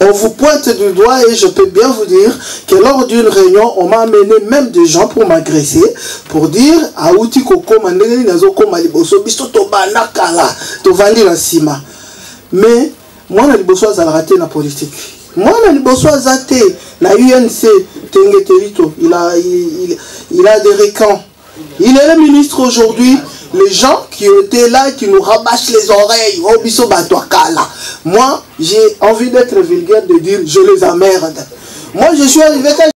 on vous pointe du doigt et je peux bien vous dire que lors d'une réunion, on m'a amené même des gens pour m'agresser, pour dire Aouti Koko Mandeli Nazoko Maliboso, Bisto Tobana Kala, Tovandi la Sima. Mais moi, je suis raté la politique. Moi, je suis raté la UNC, Tengeterito. Il a des récans. Il est le ministre aujourd'hui. Les gens qui étaient là, qui nous rabâchent les oreilles. Oh, Biso Batouakala. Moi, j'ai envie d'être vulgaire, de dire je les emmerde. Moi, je suis arrivé à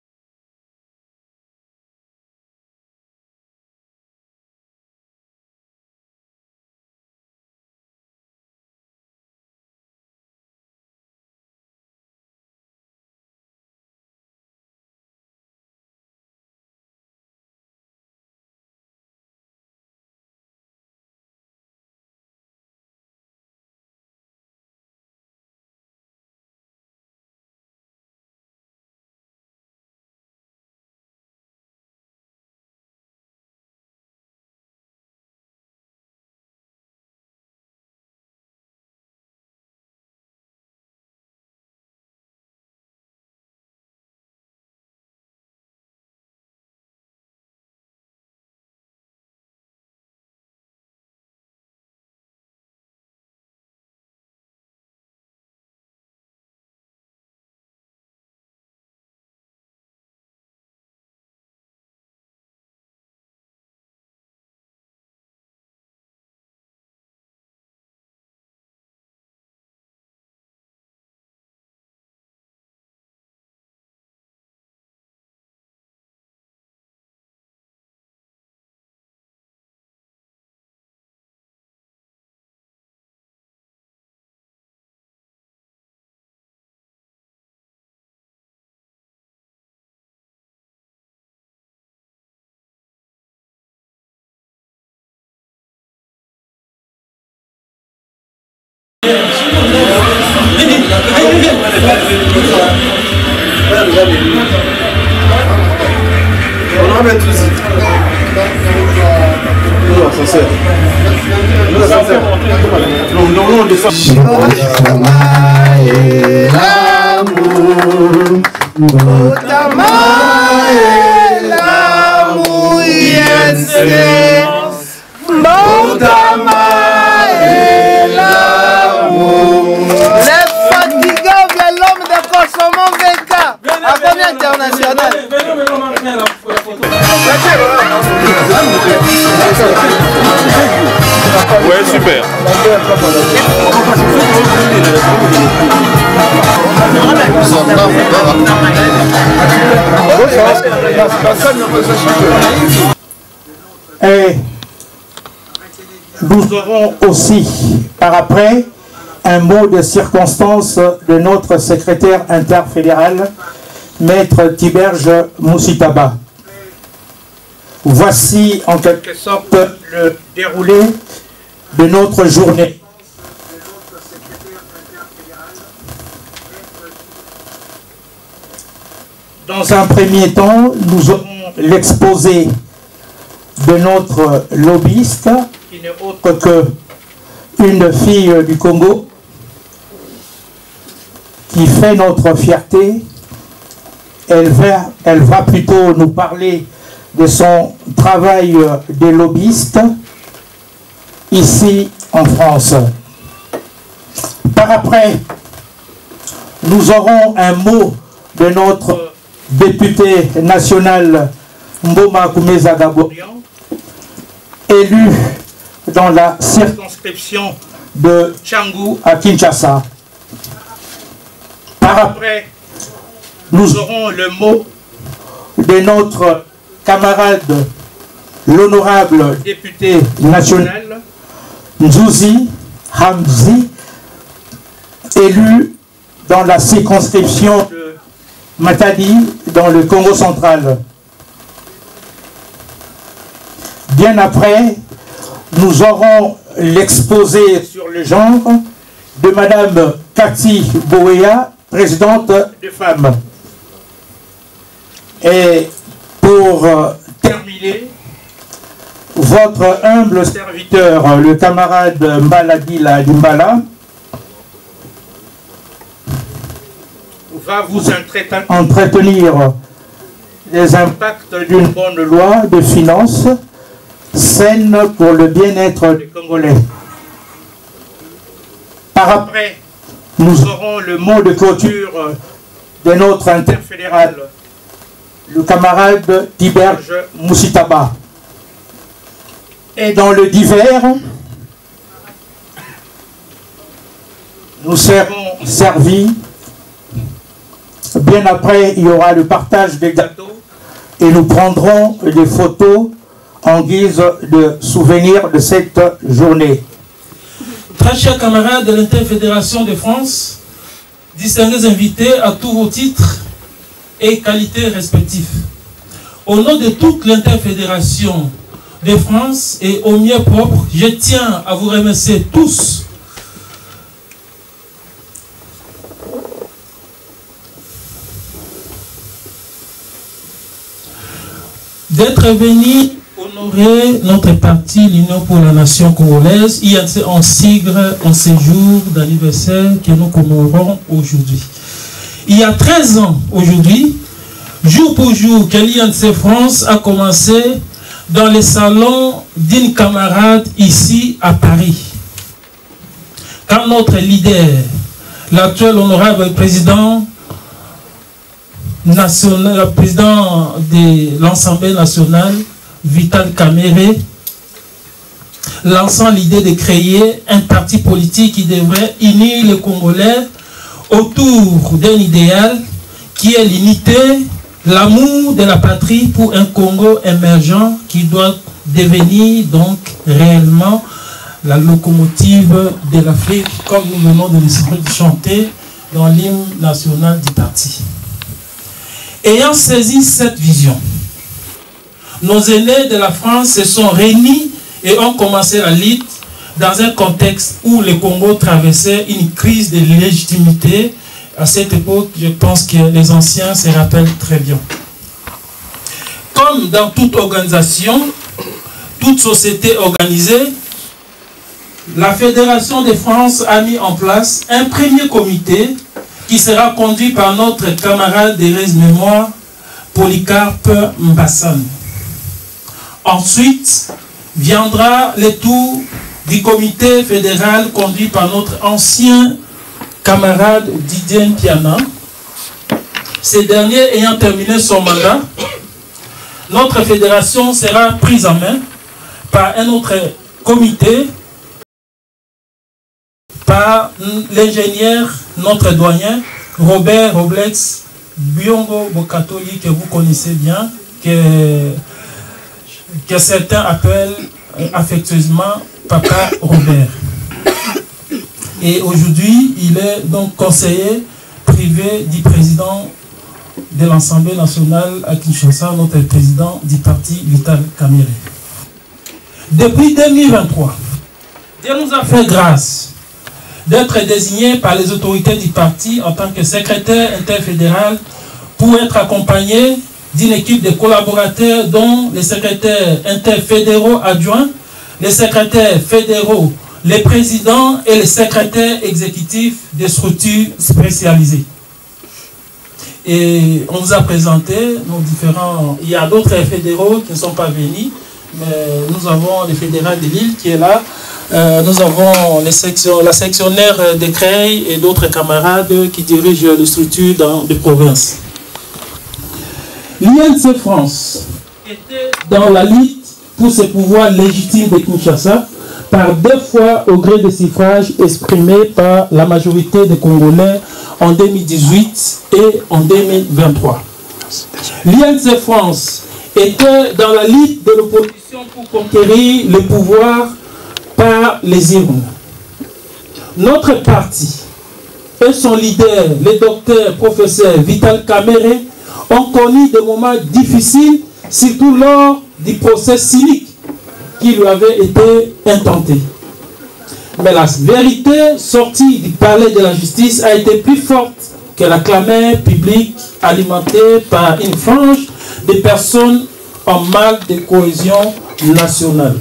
Ouais, super. Et nous aurons aussi, par après, un mot de circonstance de notre secrétaire interfédéral, Maître Tiberge Moussitaba. Voici en quelque sorte le déroulé de notre journée. Dans un premier temps, nous aurons l'exposé de notre lobbyiste, qui n'est autre qu'une fille du Congo, qui fait notre fierté. Elle va plutôt nous parler de son travail de lobbyiste ici en France. Par après, nous aurons un mot de notre député national Mboma Koumeza Gaborian, élu dans la circonscription de Tchangou à Kinshasa. Par après, nous aurons le mot de notre camarade, l'honorable député national, Nzouzi Hamzi, élu dans la circonscription de Matadi, dans le Congo central. Bien après, nous aurons l'exposé sur le genre de Madame Cathy Boéa, présidente des femmes. Et pour terminer, votre humble serviteur, le camarade Mbaladila Dimbala, va vous entretenir les impacts d'une bonne loi de finances saine pour le bien-être des Congolais. Par après, nous aurons le mot de clôture de notre interfédéral, le camarade Tiberge Moussitaba. Et dans le divers, nous serons servis. Bien après, il y aura le partage des gâteaux et nous prendrons des photos en guise de souvenir de cette journée. Très chers camarades de l'Interfédération de France, distingués invités à tous vos titres et qualités respectifs. Au nom de toute l'Interfédération de France et au mien propre, je tiens à vous remercier tous d'être venus honorer notre parti, l'Union pour la Nation congolaise, en sigle, en séjour d'anniversaire que nous commémorons aujourd'hui. Il y a 13 ans aujourd'hui, jour pour jour, que l'INC France a commencé dans les salons d'une camarade ici à Paris. Quand notre leader, l'actuel honorable président national, le président de l'Assemblée nationale, Vital Kamerhe, lançant l'idée de créer un parti politique qui devrait unir les Congolais autour d'un idéal qui est l'unité, l'amour de la patrie pour un Congo émergent qui doit devenir donc réellement la locomotive de l'Afrique, comme nous venons de le chanter dans l'hymne national du parti. Ayant saisi cette vision, nos aînés de la France se sont réunis et ont commencé la lutte dans un contexte où le Congo traversait une crise de légitimité. À cette époque, je pense que les anciens se rappellent très bien. Comme dans toute organisation, toute société organisée, la Fédération de France a mis en place un premier comité qui sera conduit par notre camarade d'Erez Mémoire, Polycarpe Mbassane. Ensuite, viendra le tour du comité fédéral conduit par notre ancien camarade Didier Piana. Ce dernier ayant terminé son mandat, notre fédération sera prise en main par un autre comité, par l'ingénieur, notre doyen, Robert Roblex Biongo Bokatoli, que vous connaissez bien, que certains appellent affectueusement Papa Robert. Et aujourd'hui, il est donc conseiller privé du président de l'Assemblée nationale à Kinshasa, notre président du parti Vital Kamerhe. Depuis 2023, Dieu nous a fait grâce d'être désigné par les autorités du parti en tant que secrétaire interfédéral pour être accompagné d'une équipe de collaborateurs dont les secrétaires interfédéraux adjoints, les secrétaires fédéraux, les présidents et les secrétaires exécutifs des structures spécialisées. Et on vous a présenté nos différents... Il y a d'autres fédéraux qui ne sont pas venus, mais nous avons le fédéral de Lille qui est là. Nous avons la sectionnaire de Creil et d'autres camarades qui dirigent les structures dans les provinces. L'INC France était dans la lutte pour ses pouvoirs légitimes de Kinshasa par 2 fois au gré des suffrages exprimés par la majorité des Congolais en 2018 et en 2023. L'INC France était dans la lutte de l'opposition pour conquérir le pouvoir par les urnes. Notre parti et son leader, le docteur professeur Vital Kamerhe, ont connu des moments difficiles, surtout lors du procès cynique qui lui avait été intenté. Mais la vérité sortie du palais de la justice a été plus forte que la clameur publique alimentée par une frange de personnes en mal de cohésion nationale.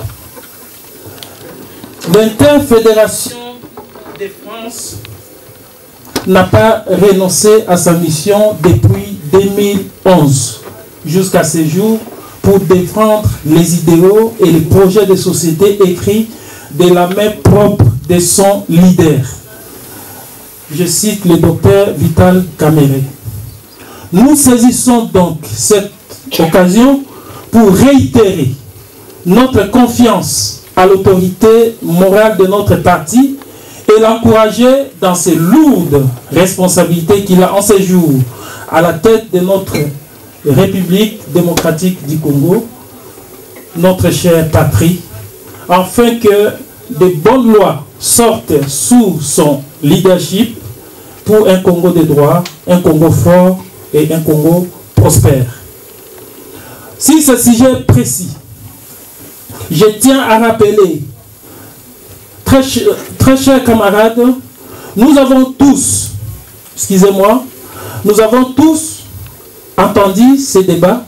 L'Interfédération de France n'a pas renoncé à sa mission depuis 2011 jusqu'à ce jour pour défendre les idéaux et les projets de société écrits de la main propre de son leader. Je cite le docteur Vital Kamerhe. Nous saisissons donc cette occasion pour réitérer notre confiance à l'autorité morale de notre parti et l'encourager dans ses lourdes responsabilités qu'il a en ce jour à la tête de notre République démocratique du Congo, notre chère patrie, afin que de bonnes lois sortent sous son leadership pour un Congo de droit, un Congo fort et un Congo prospère. Si ce sujet précis, je tiens à rappeler, très chers camarades, nous avons tous, nous avons tous entendu ces débats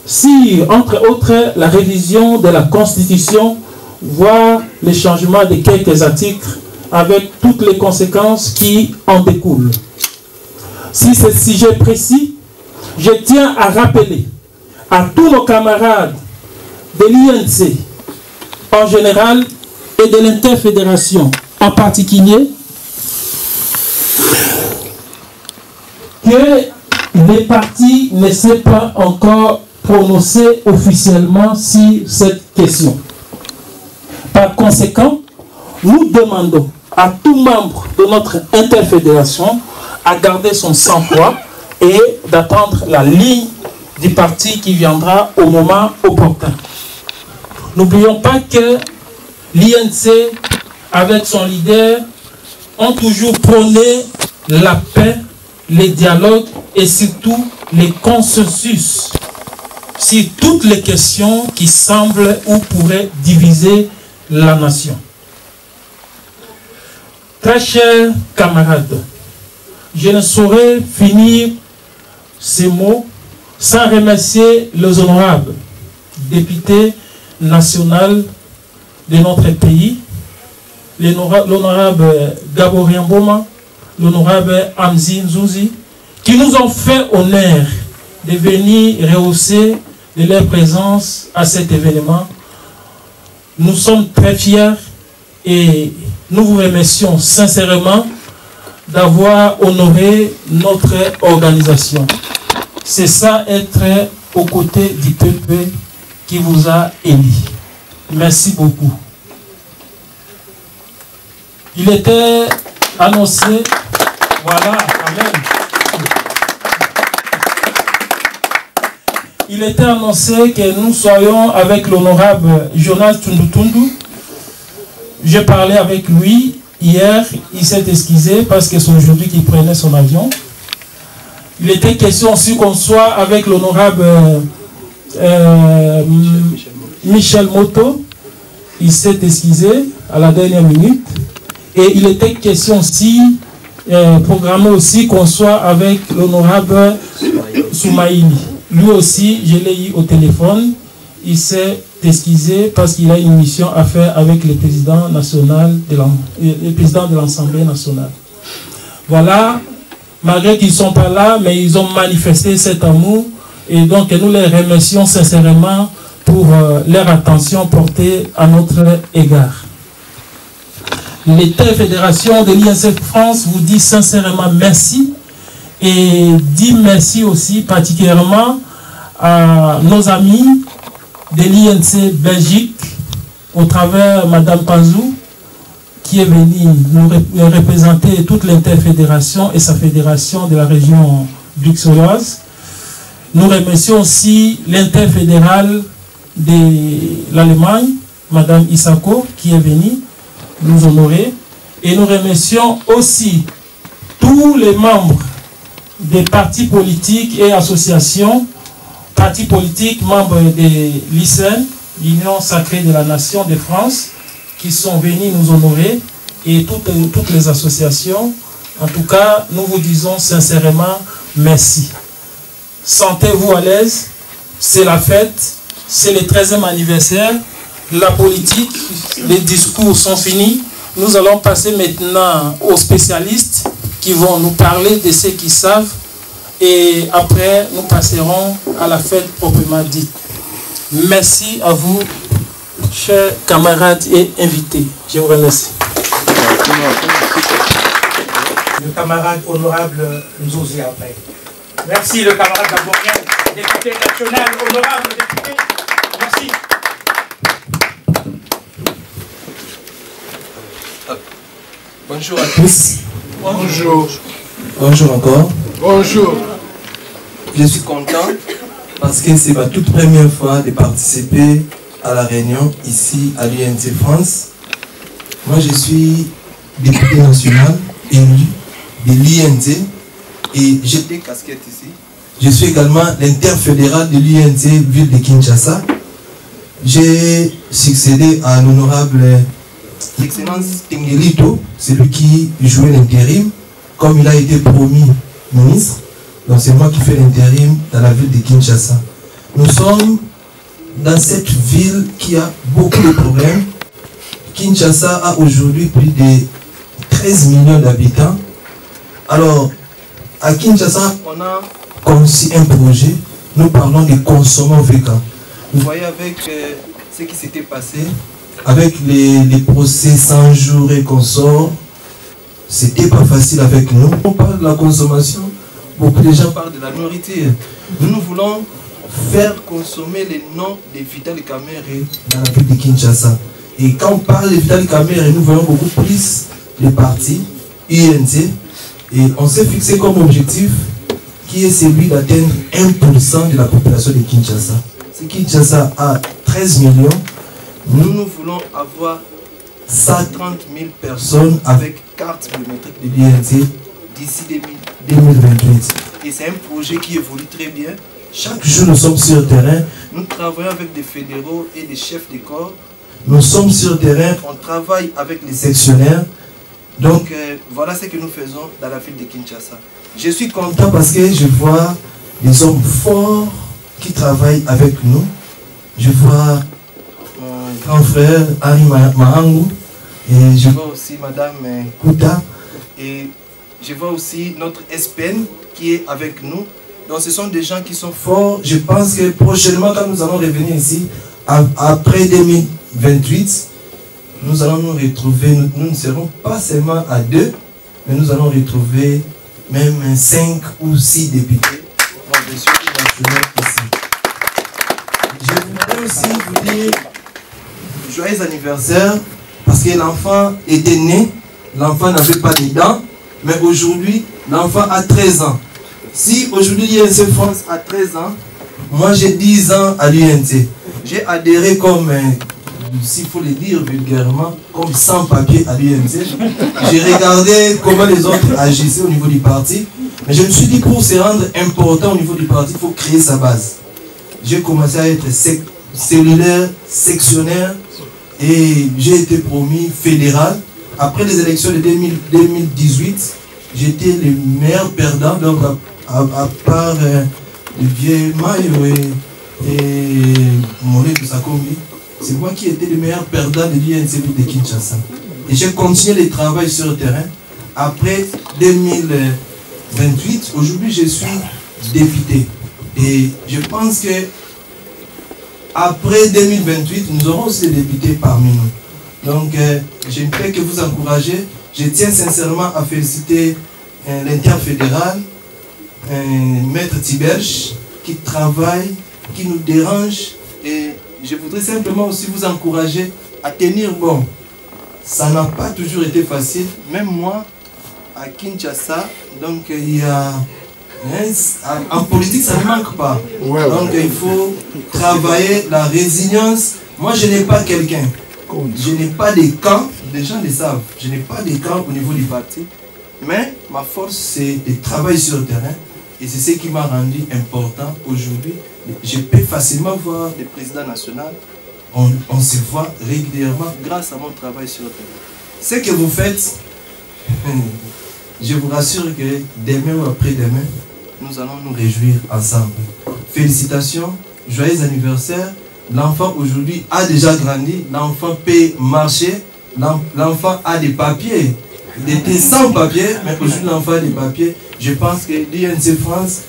sur, entre autres, la révision de la Constitution, voire le changement de quelques articles avec toutes les conséquences qui en découlent. Si ce sujet précis, je tiens à rappeler à tous nos camarades de l'INC en général et de l'interfédération en particulier que les partis ne s'est pas encore prononcé officiellement sur cette question. Par conséquent, nous demandons à tout membre de notre interfédération à garder son sang-froid et d'attendre la ligne du parti qui viendra au moment opportun. N'oublions pas que l'INC, avec son leader, ont toujours prôné la paix, les dialogues et surtout les consensus sur toutes les questions qui semblent ou pourraient diviser la nation. Très chers camarades, je ne saurais finir ces mots sans remercier les honorables députés nationaux de notre pays, l'honorable Gaborien Boma, l'honorable Amzi Nzouzi, qui nous ont fait honneur de venir rehausser de leur présence à cet événement. Nous sommes très fiers et nous vous remercions sincèrement d'avoir honoré notre organisation. C'est ça, être aux côtés du peuple qui vous a élu. Merci beaucoup. Il était annoncé, voilà, amen. Il était annoncé que nous soyons avec l'honorable Jonas Tundu. J'ai parlé avec lui hier, il s'est excusé parce que c'est aujourd'hui qu'il prenait son avion. Il était question aussi qu'on soit avec l'honorable Michel Moto. Il s'est excusé à la dernière minute. Et il était question aussi, programmé aussi qu'on soit avec l'honorable Soumaïli. Lui aussi, je l'ai eu au téléphone. Il s'est excusé parce qu'il a une mission à faire avec le président national, le président de l'Assemblée nationale. Voilà, malgré qu'ils ne sont pas là, mais ils ont manifesté cet amour. Et donc, nous les remercions sincèrement pour leur attention portée à notre égard. L'Interfédération de l'INC France vous dit sincèrement merci et dit merci aussi particulièrement à nos amis de l'INC Belgique au travers Madame Panzou qui est venue nous représenter toute l'interfédération et sa fédération de la région bruxelloise. Nous remercions aussi l'interfédérale de l'Allemagne, Madame Isako, qui est venue nous honorer. Et nous remercions aussi tous les membres des partis politiques et associations, partis politiques, membres de l'ICN, l'Union Sacrée de la Nation de France, qui sont venus nous honorer, et toutes les associations. En tout cas, nous vous disons sincèrement merci. Sentez-vous à l'aise, c'est la fête, c'est le 13e anniversaire, la politique, les discours sont finis. Nous allons passer maintenant aux spécialistes qui vont nous parler de ce qu'ils savent et après nous passerons à la fête proprement dite. Merci à vous, chers camarades et invités. Je vous remercie. Le camarade honorable Nzouzi après. Merci le camarade Gaborien, député national, honorable député. Merci. Bonjour à tous. Bonjour. Bonjour encore. Bonjour. Je suis content parce que c'est ma toute première fois de participer à la réunion ici à l'UNC France. Moi je suis député national élu de l'UNC et j'ai des casquettes ici. Je suis également l'interfédéral de l'UNC ville de Kinshasa. J'ai succédé à l'honorable Excellence Tengelito, celui qui jouait l'intérim, comme il a été promis ministre. Donc c'est moi qui fais l'intérim dans la ville de Kinshasa. Nous sommes dans cette ville qui a beaucoup de problèmes. Kinshasa a aujourd'hui plus de 13 millions d'habitants. Alors, à Kinshasa, on a conçu un projet. Nous parlons de consommation vécan. Vous voyez avec ce qui s'était passé, avec les procès 100 jours et consorts, c'était pas facile avec nous. On parle de la consommation, beaucoup de gens parlent de la nourriture. Nous voulons faire consommer les noms des Vital Kamerhe dans la ville de Kinshasa. Et quand on parle de Vital Kamerhe, nous voyons beaucoup plus les partis, UNC, et on s'est fixé comme objectif qui est celui d'atteindre 1% de la population de Kinshasa. Si Kinshasa a 13 millions, nous voulons avoir 130 000 personnes avec carte biométrique de l'UNC d'ici 2028. Et c'est un projet qui évolue très bien. Chaque jour, nous sommes sur le terrain. Nous travaillons avec des fédéraux et des chefs de corps. Nous sommes sur le terrain, on travaille avec les sectionnaires. Donc, voilà ce que nous faisons dans la ville de Kinshasa. Je suis content parce que je vois des hommes forts qui travaillent avec nous. Je vois mon grand frère Harry Mahangu et je vois aussi Madame Kouta et je vois aussi notre SPN qui est avec nous. Donc ce sont des gens qui sont forts. Je pense que prochainement quand nous allons revenir ici, après 2028, nous allons nous retrouver, nous ne serons pas seulement à 2, mais nous allons retrouver même 5 ou 6 députés nationaux ici. Je voudrais aussi vous dire joyeux anniversaire parce que l'enfant était né, l'enfant n'avait pas de dents, mais aujourd'hui l'enfant a 13 ans. Si aujourd'hui l'UNC France a 13 ans, moi j'ai 10 ans à l'UNC. J'ai adhéré comme, s'il faut le dire vulgairement, comme sans papier à l'UNC. J'ai regardé comment les autres agissaient au niveau du parti. Mais je me suis dit pour se rendre important au niveau du parti, il faut créer sa base. J'ai commencé à être cellulaire, sectionnaire et j'ai été promu fédéral. Après les élections de 2018, j'étais le meilleur perdant, donc à part le vieux Mayo et Moré de Sakombi, c'est moi qui étais le meilleur perdant de l'UNC de Kinshasa. Et j'ai continué le travail sur le terrain. Après 2028, aujourd'hui je suis député. Et je pense que après 2028, nous aurons aussi des députés parmi nous. Donc je ne peux que vous encourager. Je tiens sincèrement à féliciter l'interfédéral, Maître Tiberge, qui travaille, qui nous dérange. Et je voudrais simplement aussi vous encourager à tenir bon. Ça n'a pas toujours été facile. Même moi, à Kinshasa, donc il y a... En politique, ça ne manque pas. Donc il faut travailler la résilience. Moi, je n'ai pas quelqu'un. Je n'ai pas de camp. Les gens le savent. Je n'ai pas de camp au niveau du parti. Mais ma force, c'est de travailler sur le terrain. Et c'est ce qui m'a rendu important aujourd'hui. Je peux facilement voir le président national. On se voit régulièrement grâce à mon travail sur le terrain. Ce que vous faites, je vous rassure que demain ou après-demain, nous allons nous réjouir ensemble. Félicitations, joyeux anniversaire. L'enfant aujourd'hui a déjà grandi, l'enfant peut marcher, l'enfant a des papiers. Il était sans papier, mais aujourd'hui l'enfant des papiers. Je pense que l'INC France,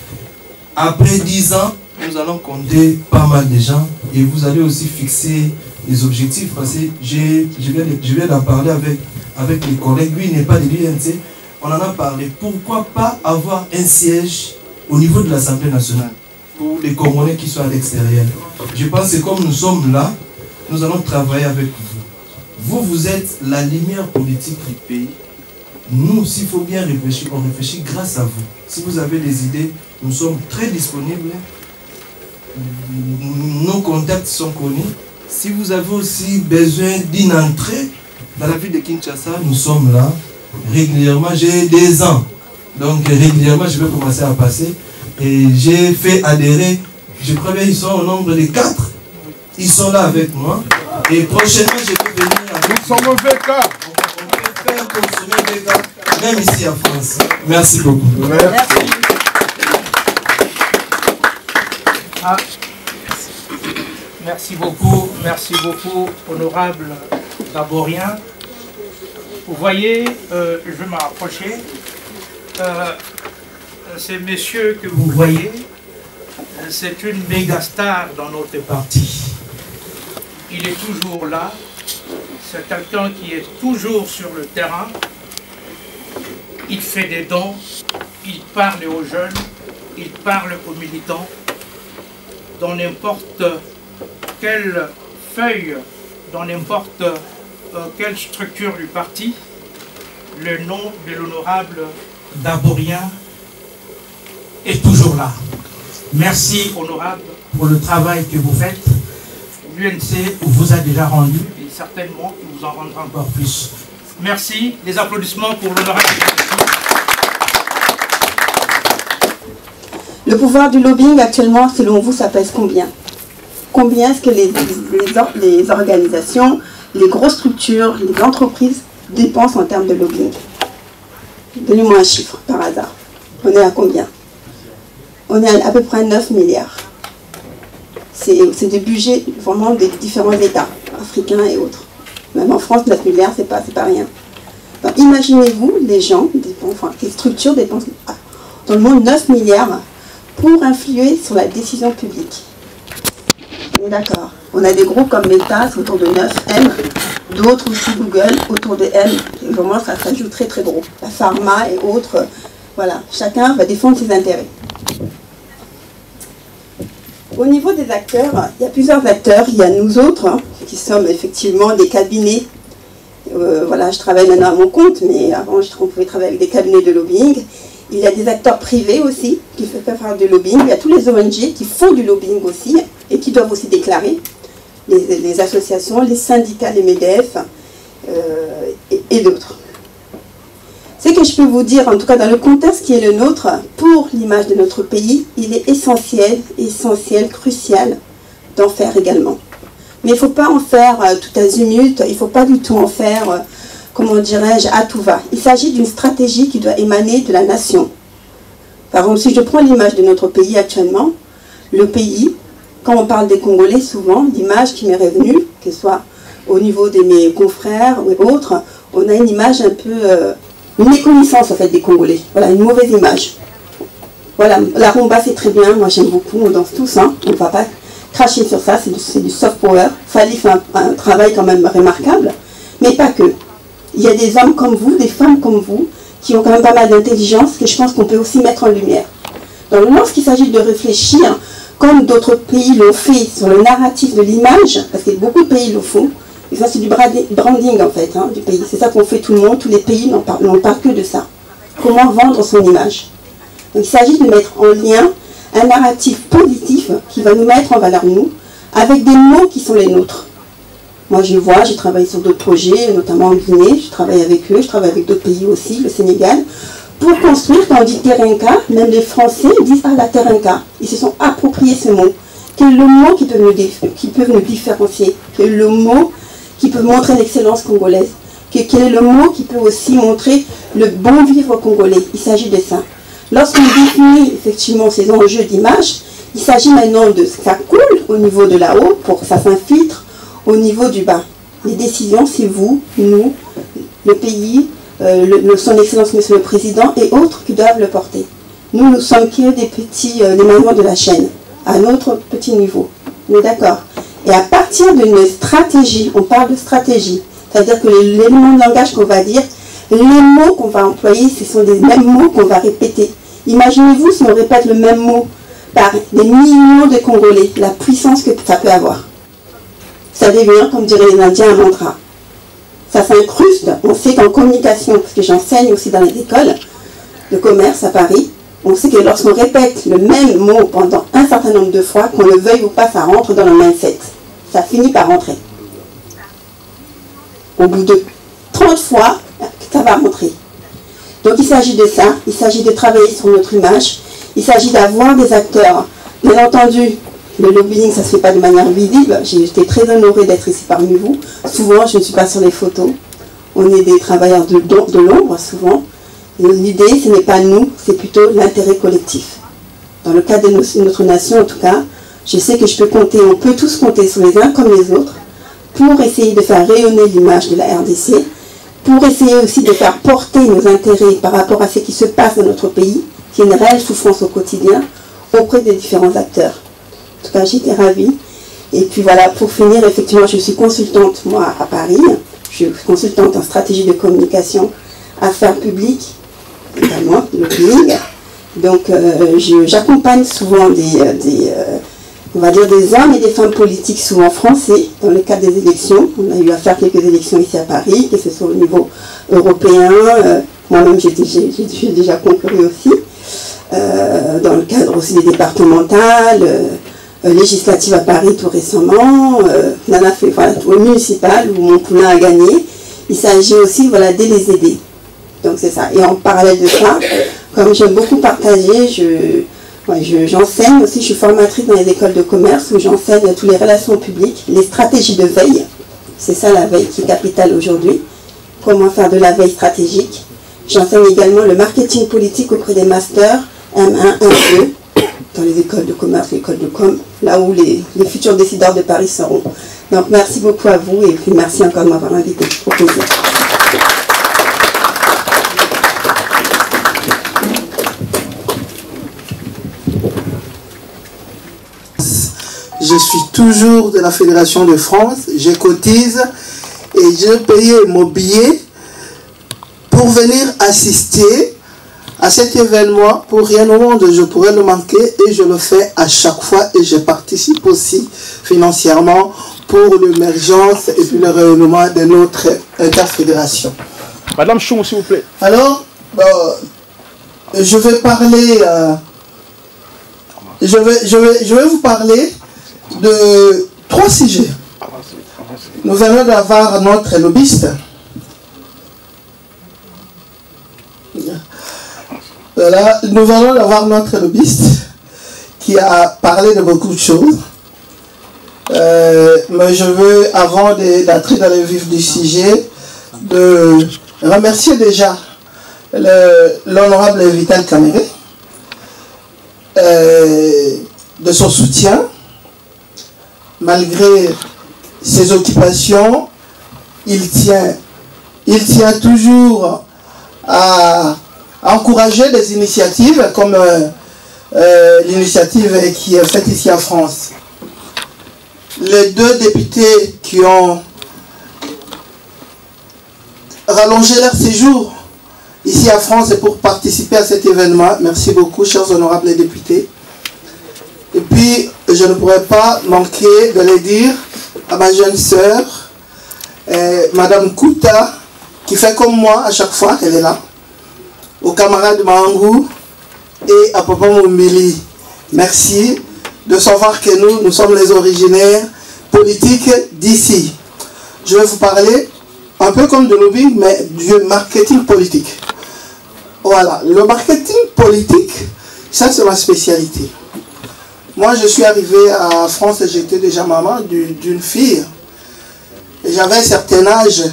après 10 ans, nous allons compter pas mal de gens et vous allez aussi fixer les objectifs parce que je viens d'en parler avec les collègues. Lui, il n'est pas de l'INC. On en a parlé. Pourquoi pas avoir un siège au niveau de l'Assemblée nationale pour les Congolais qui sont à l'extérieur? Je pense que comme nous sommes là, nous allons travailler avec vous. Vous êtes la lumière politique du pays. Nous, s'il faut bien réfléchir, on réfléchit grâce à vous. Si vous avez des idées, nous sommes très disponibles. Nos contacts sont connus. Si vous avez aussi besoin d'une entrée dans la ville de Kinshasa, nous sommes là. Régulièrement, j'ai des ans. Donc régulièrement, je vais commencer à passer. Et j'ai fait adhérer, je crois bien qu'ils sont au nombre de 4. Ils sont là avec moi. Et prochainement, je vais venir avec nous sommes au VK. On peut faire consommer VK, même ici en France. Merci beaucoup. Merci. Ah, merci beaucoup, honorable Gaborien. Vous voyez, je vais m'approcher. Ces messieurs que vous voyez, c'est une méga star dans notre parti. Il est toujours là. C'est quelqu'un qui est toujours sur le terrain. Il fait des dons. Il parle aux jeunes. Il parle aux militants. Dans n'importe quelle feuille, dans n'importe quelle structure du parti, le nom de l'honorable Gaborien est toujours là. Merci, honorable, pour le travail que vous faites. L'UNC vous a déjà rendu et certainement il vous en rendra encore plus. Merci. Les applaudissements pour l'honorable. Le pouvoir du lobbying actuellement, selon vous, ça pèse combien? Combien est-ce que les organisations, les grosses structures, les entreprises dépensent en termes de lobbying? Donnez-moi un chiffre, par hasard. On est à combien? On est à peu près 9 milliards. C'est des budgets vraiment des différents États, africains et autres. Même en France, 9 milliards, c'est pas rien. Donc, imaginez-vous, les gens, enfin, les structures dépensent dans le monde 9 milliards pour influer sur la décision publique. On est d'accord. On a des groupes comme Meta, c'est autour de 9M, d'autres aussi Google, autour de M. Et vraiment, ça joue très très gros. La pharma et autres, voilà. Chacun va défendre ses intérêts. Au niveau des acteurs, il y a plusieurs acteurs. Il y a nous autres, qui sommes effectivement des cabinets. Voilà, je travaille maintenant à mon compte, mais avant, on pouvait travailler avec des cabinets de lobbying. Il y a des acteurs privés aussi qui peuvent faire du lobbying. Il y a tous les ONG qui font du lobbying aussi et qui doivent aussi déclarer. Les associations, les syndicats, les MEDEF et d'autres. Ce que je peux vous dire, en tout cas dans le contexte qui est le nôtre, pour l'image de notre pays, il est essentiel, crucial d'en faire également. Mais il ne faut pas en faire tout azimut, il ne faut pas du tout en faire, comment dirais-je, à tout va. Il s'agit d'une stratégie qui doit émaner de la nation. Par exemple, si je prends l'image de notre pays actuellement, le pays, quand on parle des Congolais, souvent, l'image qui m'est revenue, que ce soit au niveau de mes confrères ou autres, on a une image un peu... une méconnaissance en fait des Congolais, voilà, une mauvaise image. Voilà, la rumba c'est très bien, moi j'aime beaucoup, on danse tous, hein. On ne va pas cracher sur ça, c'est du soft power. Fally fait un travail quand même remarquable, mais pas que. Il y a des hommes comme vous, des femmes comme vous, qui ont quand même pas mal d'intelligence, que je pense qu'on peut aussi mettre en lumière. Donc lorsqu'il s'agit de réfléchir, comme d'autres pays l'ont fait, sur le narratif de l'image, parce que beaucoup de pays le font, et ça, c'est du branding, en fait, hein, du pays. C'est ça qu'on fait tout le monde. Tous les pays n'en parlent que de ça. Comment vendre son image. Donc, il s'agit de mettre en lien un narratif positif qui va nous mettre en valeur, nous, avec des mots qui sont les nôtres. Moi, je vois, j'ai travaillé sur d'autres projets, notamment en Guinée. Je travaille avec eux, je travaille avec d'autres pays aussi, le Sénégal, pour construire, quand on dit Terenka, même les Français disent « Ah, la Terenka ». Ils se sont appropriés ce mot. Quel est le mot qui peut nous différencier? Quel est le mot qui peut montrer l'excellence congolaise? Quel est le mot qui peut aussi montrer le bon vivre congolais? Il s'agit de ça. Lorsqu'on définit effectivement ces enjeux d'image, il s'agit maintenant de ce que ça coule au niveau de là-haut pour que ça s'infiltre au niveau du bas. Les décisions, c'est vous, nous, le pays, son Excellence Monsieur le Président et autres qui doivent le porter. Nous, nous sommes que des petits éléments de la chaîne, à notre petit niveau. On est d'accord. Et à partir d'une stratégie, on parle de stratégie, c'est-à-dire que l'élément de langage qu'on va dire, les mots qu'on va employer, ce sont des mêmes mots qu'on va répéter. Imaginez-vous si on répète le même mot par des millions de Congolais, la puissance que ça peut avoir. Ça devient, comme diraient les Indiens, un mantra. Ça s'incruste. On sait qu'en communication, parce que j'enseigne aussi dans les écoles de commerce à Paris, on sait que lorsqu'on répète le même mot pendant un certain nombre de fois, qu'on le veuille ou pas, ça rentre dans le mindset. Ça finit par rentrer. Au bout de 30 fois, ça va rentrer. Donc il s'agit de ça, il s'agit de travailler sur notre image, il s'agit d'avoir des acteurs. Bien entendu, le lobbying, ça ne se fait pas de manière visible. J'ai été très honorée d'être ici parmi vous. Souvent, je ne suis pas sur les photos. On est des travailleurs de l'ombre, souvent. L'idée, ce n'est pas nous, c'est plutôt l'intérêt collectif. Dans le cas de notre nation, en tout cas, je sais que je peux compter, on peut tous compter sur les uns comme les autres pour essayer de faire rayonner l'image de la RDC, pour essayer aussi de faire porter nos intérêts par rapport à ce qui se passe dans notre pays, qui est une réelle souffrance au quotidien, auprès des différents acteurs. En tout cas, j'étais ravie. Et puis voilà, pour finir, effectivement, je suis consultante, moi, à Paris. Je suis consultante en stratégie de communication, affaires publiques, également, lobbying. Donc, j'accompagne souvent on va dire des hommes et des femmes politiques, souvent français, dans le cadre des élections. On a eu à faire quelques élections ici à Paris, que ce soit au niveau européen. Moi-même, j'ai déjà concouru aussi. Dans le cadre aussi des départementales, législatives à Paris tout récemment. On en a fait au municipal où mon poulain a gagné. Il s'agit aussi de les aider. Donc c'est ça. Et en parallèle de ça, comme j'aime beaucoup partager, j'enseigne aussi, je suis formatrice dans les écoles de commerce où j'enseigne toutes les relations publiques, les stratégies de veille. C'est ça la veille qui est capitale aujourd'hui. Comment faire de la veille stratégique. J'enseigne également le marketing politique auprès des masters M1, M2 dans les écoles de commerce, les écoles de com, là où les futurs décideurs de Paris seront. Donc merci beaucoup à vous et puis merci encore de m'avoir invité. Au plaisir. Je suis toujours de la Fédération de France, je cotise et je paye mon billet pour venir assister à cet événement. Pour rien au monde, je pourrais le manquer et je le fais à chaque fois et je participe aussi financièrement pour l'émergence et puis le rayonnement de notre interfédération. Madame Choum, s'il vous plaît. Alors, je vais parler, je vais vous parler de 3 sujets. Nous venons d'avoir notre lobbyiste. Voilà, nous venons d'avoir notre lobbyiste qui a parlé de beaucoup de choses. Mais je veux, avant d'entrer dans le vif du sujet, de remercier déjà l'honorable Vital Kamerhe de son soutien. Malgré ses occupations, il tient toujours à encourager des initiatives comme l'initiative qui est faite ici en France. Les 2 députés qui ont rallongé leur séjour ici en France pour participer à cet événement, merci beaucoup, chers honorables députés. Et puis, je ne pourrais pas manquer de le dire à ma jeune sœur, Madame Kouta, qui fait comme moi à chaque fois qu'elle est là, aux camarades Mangou et à Papa Moumili. Merci de savoir que nous sommes les originaires politiques d'ici. Je vais vous parler un peu comme de lobbying, mais du marketing politique. Voilà, le marketing politique, ça c'est ma spécialité. Moi, je suis arrivé à France et j'étais déjà maman d'une fille. J'avais un certain âge.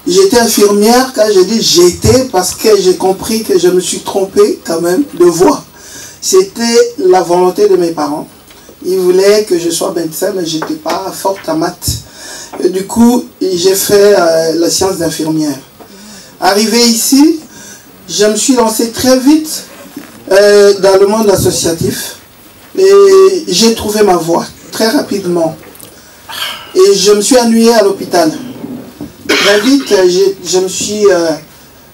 J'étais infirmière quand j'ai dit j'étais parce que j'ai compris que je me suis trompé quand même de voie. C'était la volonté de mes parents. Ils voulaient que je sois médecin, mais je n'étais pas forte en maths. Et du coup, j'ai fait la science d'infirmière. Arrivé ici, je me suis lancé très vite dans le monde associatif et j'ai trouvé ma voie très rapidement. Et je me suis ennuyé à l'hôpital. Très vite, je me suis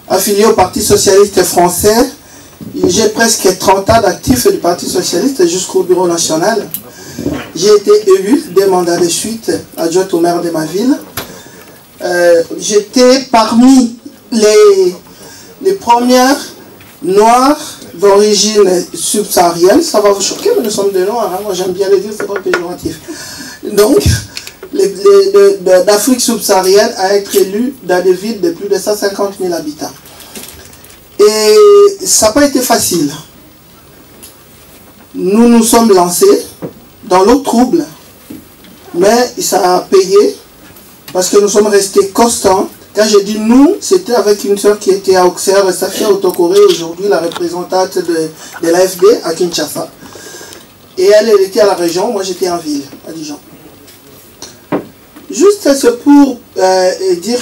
affilié au Parti Socialiste Français. J'ai presque 30 ans d'actif du Parti Socialiste jusqu'au bureau national. J'ai été élu des mandats de suite, adjoint au maire de ma ville. J'étais parmi les premières noirs d'origine subsaharienne. Ça va vous choquer, mais nous sommes des noirs. Hein? Moi, j'aime bien le dire, c'est pas péjoratif. Donc, d'Afrique subsaharienne à être élu dans des villes de plus de 150 000 habitants. Et ça n'a pas été facile. Nous nous sommes lancés dans l'eau trouble, mais ça a payé parce que nous sommes restés constants. Quand j'ai dit nous, c'était avec une soeur qui était à Auxerre, Safia Otokoré, aujourd'hui la représentante de l'AFD à Kinshasa. Et elle était à la région, moi j'étais en ville, à Dijon. Juste c'est pour dire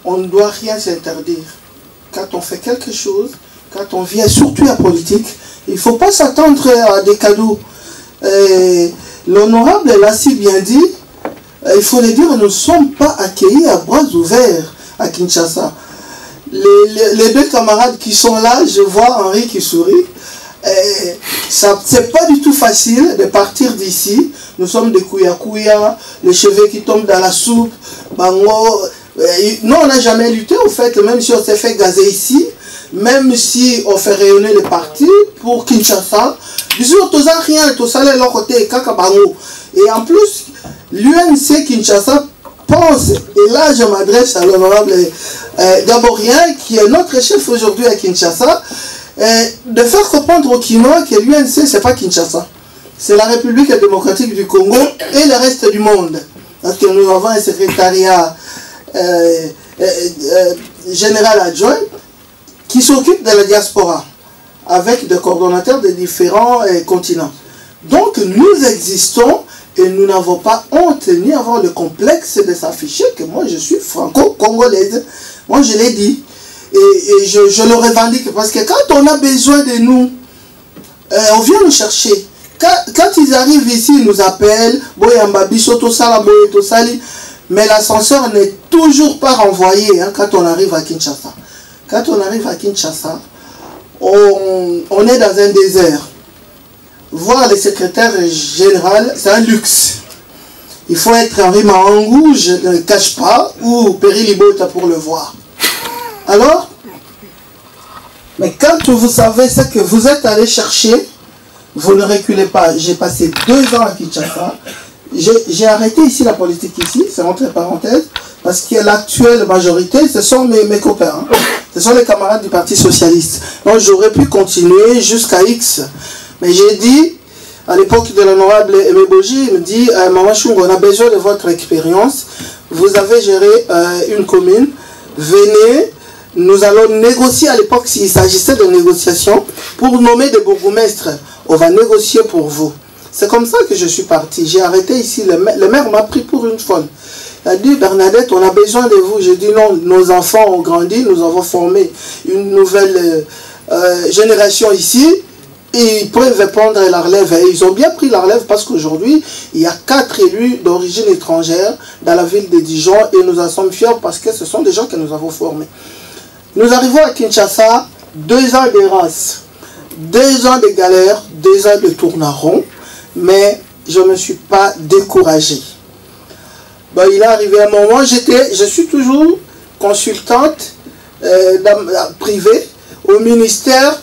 qu'on ne doit rien s'interdire. Quand on fait quelque chose, quand on vient surtout à politique, il ne faut pas s'attendre à des cadeaux. L'honorable l'a si bien dit, il faut le dire, nous ne sommes pas accueillis à bras ouverts à Kinshasa. Les deux camarades qui sont là, je vois Henri qui sourit. C'est pas du tout facile de partir d'ici. Nous sommes des kouya-kouya, les cheveux qui tombent dans la soupe, bango. Nous, on n'a jamais lutté, au fait, même si on s'est fait gazer ici, même si on fait rayonner les partis pour Kinshasa. Disons, tout ça, rien, tout ça, leur côté, kaka bango. Et en plus, l'UNC Kinshasa pense, et là je m'adresse à l'honorable Gaborien, qui est notre chef aujourd'hui à Kinshasa, de faire comprendre aux Kinois que l'UNC, ce n'est pas Kinshasa. C'est la République démocratique du Congo et le reste du monde. Parce que nous avons un secrétariat général adjoint qui s'occupe de la diaspora avec des coordonnateurs de différents continents. Donc nous existons et nous n'avons pas honte ni avoir le complexe de s'afficher que moi je suis franco-congolaise. Moi je l'ai dit. Et je le revendique parce que quand on a besoin de nous, on vient nous chercher. Quand ils arrivent ici, ils nous appellent, mais l'ascenseur n'est toujours pas renvoyé hein, quand on arrive à Kinshasa. Quand on arrive à Kinshasa, on est dans un désert. Voir le secrétaire général, c'est un luxe. Il faut être Henri Mahangou, je ne le cache pas, ou Péry Libota pour le voir. Alors, mais quand vous savez ce que vous êtes allé chercher, vous ne reculez pas. J'ai passé 2 ans à Kinshasa. J'ai arrêté ici la politique ici, c'est entre parenthèses, parce que l'actuelle majorité, ce sont mes copains. Hein. Ce sont les camarades du Parti Socialiste. Donc j'aurais pu continuer jusqu'à X. Mais j'ai dit, à l'époque de l'honorable Aimé Boji, il me dit, Maman Chung, on a besoin de votre expérience. Vous avez géré une commune. Venez, nous allons négocier. À l'époque, s'il s'agissait de négociations, pour nommer des bourgmestres, on va négocier pour vous. C'est comme ça que je suis parti. J'ai arrêté ici. Le maire m'a pris pour une folle. Il a dit, Bernadette, on a besoin de vous. J'ai dit, non, nos enfants ont grandi, nous avons formé une nouvelle génération ici. Et ils peuvent prendre la relève. Et ils ont bien pris la relève parce qu'aujourd'hui, il y a 4 élus d'origine étrangère dans la ville de Dijon. Et nous en sommes fiers parce que ce sont des gens que nous avons formés. Nous arrivons à Kinshasa, 2 ans d'errance, 2 ans de galère, 2 ans de tournaron. Mais je ne me suis pas découragé. Bon, il est arrivé un moment, je suis toujours consultante privée au ministère.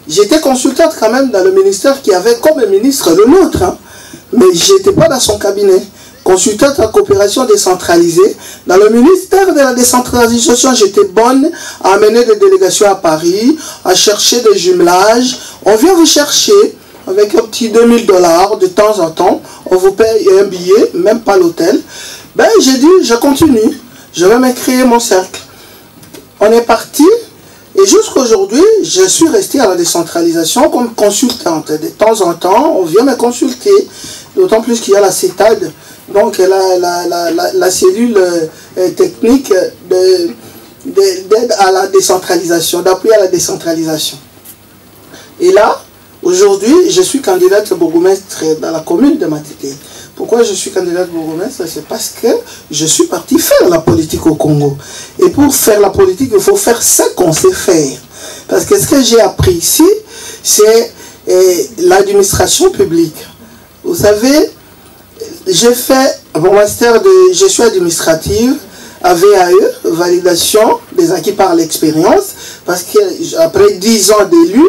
J'étais consultante quand même dans le ministère qui avait comme ministre le nôtre, hein, mais je n'étais pas dans son cabinet. Consultante en coopération décentralisée. Dans le ministère de la décentralisation, j'étais bonne à amener des délégations à Paris, à chercher des jumelages. On vient vous chercher avec un petit $2000 de temps en temps. On vous paye un billet, même pas l'hôtel. Ben, j'ai dit, je continue. Je vais me créer mon cercle. On est parti. Et jusqu'à aujourd'hui, je suis restée à la décentralisation comme consultante. De temps en temps, on vient me consulter. D'autant plus qu'il y a la CETAD, donc la cellule technique d'aide à la décentralisation, d'appui à la décentralisation. Et là, aujourd'hui, je suis candidate bourgmestre dans la commune de Matete. Pourquoi je suis candidate bourgmestre? C'est parce que je suis parti faire la politique au Congo. Et pour faire la politique, il faut faire ce qu'on sait faire. Parce que ce que j'ai appris ici, c'est l'administration publique. Vous savez, j'ai fait mon master de gestion administrative à VAE, validation des acquis par l'expérience, parce qu'après 10 ans d'élu,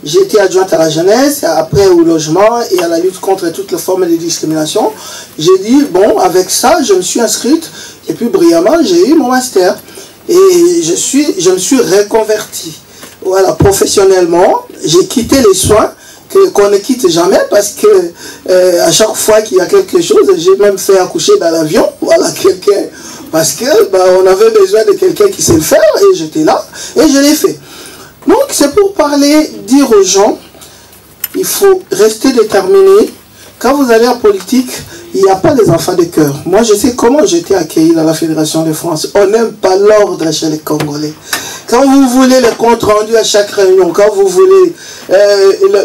j'ai été adjointe à la jeunesse, après au logement et à la lutte contre toutes les formes de discrimination. J'ai dit, bon, avec ça, je me suis inscrite, et puis brillamment, j'ai eu mon master. Et je me suis reconverti. Voilà, professionnellement, j'ai quitté les soins, qu'on ne quitte jamais, parce que à chaque fois qu'il y a quelque chose, j'ai même fait accoucher dans l'avion, voilà, quelqu'un, parce que on avait besoin de quelqu'un qui sait le faire, et j'étais là, et je l'ai fait. Donc c'est pour parler, dire aux gens, il faut rester déterminé. Quand vous allez en politique, il n'y a pas des enfants de cœur. Moi, je sais comment j'étais accueilli dans la Fédération de France. On n'aime pas l'ordre chez les Congolais. Quand vous voulez le compte rendu à chaque réunion, quand vous voulez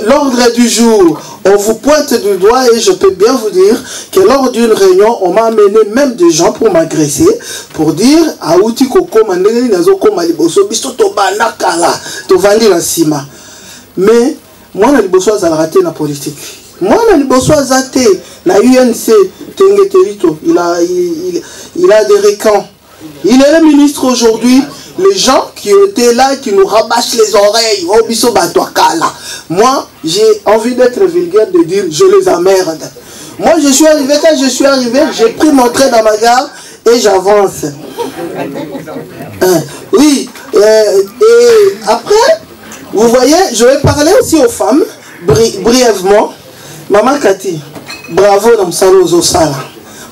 l'ordre du jour, on vous pointe du doigt, et je peux bien vous dire que lors d'une réunion, on m'a amené même des gens pour m'agresser, pour dire Aouti Koko Mandeli Nazoko Maliboso, Bisto Tobana Kala, Tovandi la Sima. Mais moi, je suis raté dans la politique. Moi, je suis raté dans l'UNC, Tengeterito. Il a adhéré quand? Il est le ministre aujourd'hui. Les gens qui étaient là, qui nous rabâchent les oreilles, oh, biso batouakala. Moi, j'ai envie d'être vulgaire, de dire je les emmerde. Moi, je suis arrivé, quand je suis arrivé, j'ai pris mon train dans ma gare et j'avance. Oui, et après, vous voyez, je vais parler aussi aux femmes, brièvement. Maman Kati, bravo dans Msalo Zosala.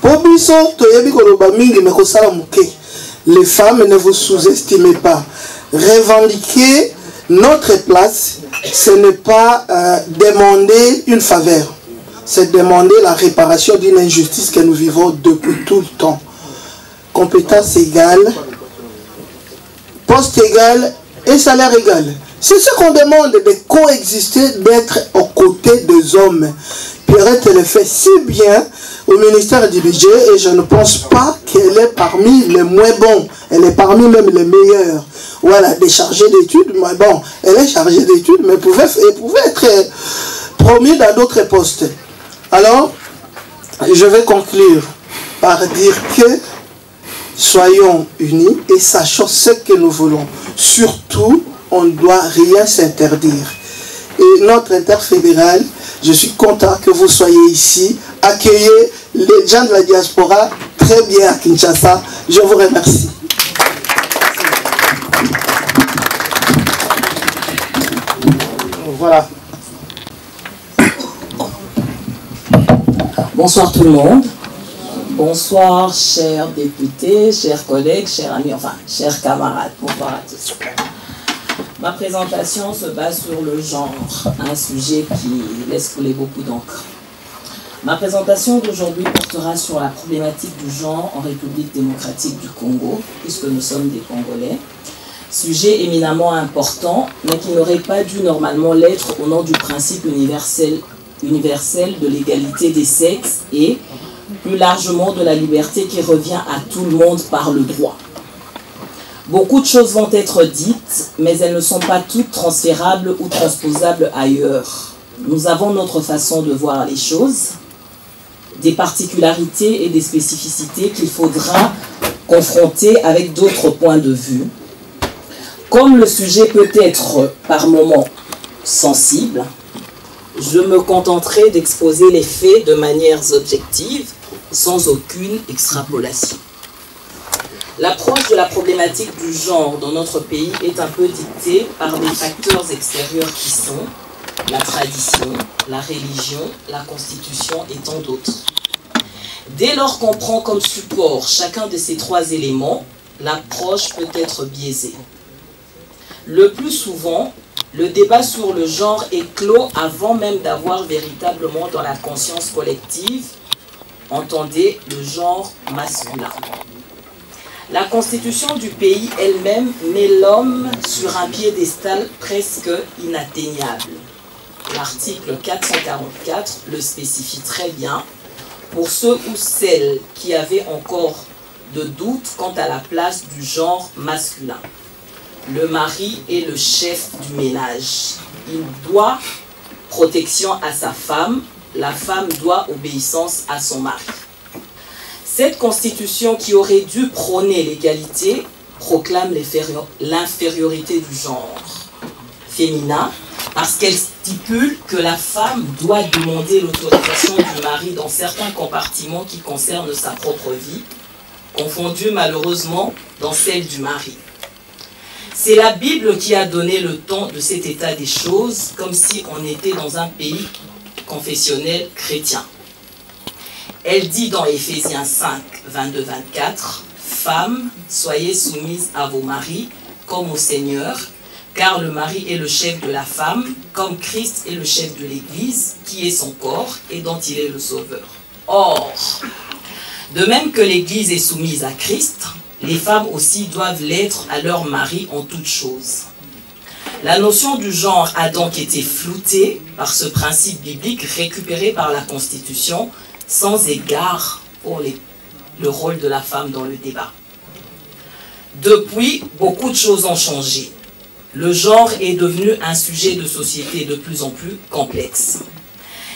Pour biso, toyebi koloba mingi me kosala muke. Les femmes, ne vous sous-estimez pas. Revendiquer notre place, ce n'est pas demander une faveur. C'est demander la réparation d'une injustice que nous vivons depuis tout le temps. Compétence égale, poste égal et salaire égal. C'est ce qu'on demande, de coexister, d'être aux côtés des hommes. Pierrette le fait si bien au ministère du budget, et je ne pense pas qu'elle est parmi les moins bons. Elle est parmi même les meilleurs. Voilà, des chargés d'études. Bon, elle est chargée d'études, mais elle pouvait être promue dans d'autres postes. Alors, je vais conclure par dire que soyons unis et sachons ce que nous voulons. Surtout, on ne doit rien s'interdire. Et notre interfédéral, je suis content que vous soyez ici. Accueillez les gens de la diaspora très bien à Kinshasa. Je vous remercie. Voilà. Bonsoir tout le monde. Bonsoir chers députés, chers collègues, chers amis, enfin chers camarades. Bonsoir à tous. Ma présentation se base sur le genre, un sujet qui laisse couler beaucoup d'encre. Ma présentation d'aujourd'hui portera sur la problématique du genre en République démocratique du Congo, puisque nous sommes des Congolais. Sujet éminemment important, mais qui n'aurait pas dû normalement l'être au nom du principe universel de l'égalité des sexes et, plus largement, de la liberté qui revient à tout le monde par le droit. Beaucoup de choses vont être dites, mais elles ne sont pas toutes transférables ou transposables ailleurs. Nous avons notre façon de voir les choses, des particularités et des spécificités qu'il faudra confronter avec d'autres points de vue. Comme le sujet peut être par moments sensible, je me contenterai d'exposer les faits de manière objective, sans aucune extrapolation. L'approche de la problématique du genre dans notre pays est un peu dictée par des facteurs extérieurs qui sont la tradition, la religion, la constitution et tant d'autres. Dès lors qu'on prend comme support chacun de ces trois éléments, l'approche peut être biaisée. Le plus souvent, le débat sur le genre est clos avant même d'avoir véritablement dans la conscience collective, entendez, le genre masculin. La constitution du pays elle-même met l'homme sur un piédestal presque inatteignable. L'article 444 le spécifie très bien pour ceux ou celles qui avaient encore de doutes quant à la place du genre masculin. Le mari est le chef du ménage. Il doit protection à sa femme, la femme doit obéissance à son mari. Cette constitution qui aurait dû prôner l'égalité proclame l'infériorité du genre féminin parce qu'elle stipule que la femme doit demander l'autorisation du mari dans certains compartiments qui concernent sa propre vie, confondue malheureusement dans celle du mari. C'est la Bible qui a donné le ton de cet état des choses, comme si on était dans un pays confessionnel chrétien. Elle dit dans Éphésiens 5, 22-24, « Femmes, soyez soumises à vos maris comme au Seigneur, car le mari est le chef de la femme, comme Christ est le chef de l'Église, qui est son corps et dont il est le sauveur. » Or, de même que l'Église est soumise à Christ, les femmes aussi doivent l'être à leur mari en toutes choses. La notion du genre a donc été floutée par ce principe biblique récupéré par la Constitution, sans égard pour le rôle de la femme dans le débat. Depuis, beaucoup de choses ont changé. Le genre est devenu un sujet de société de plus en plus complexe.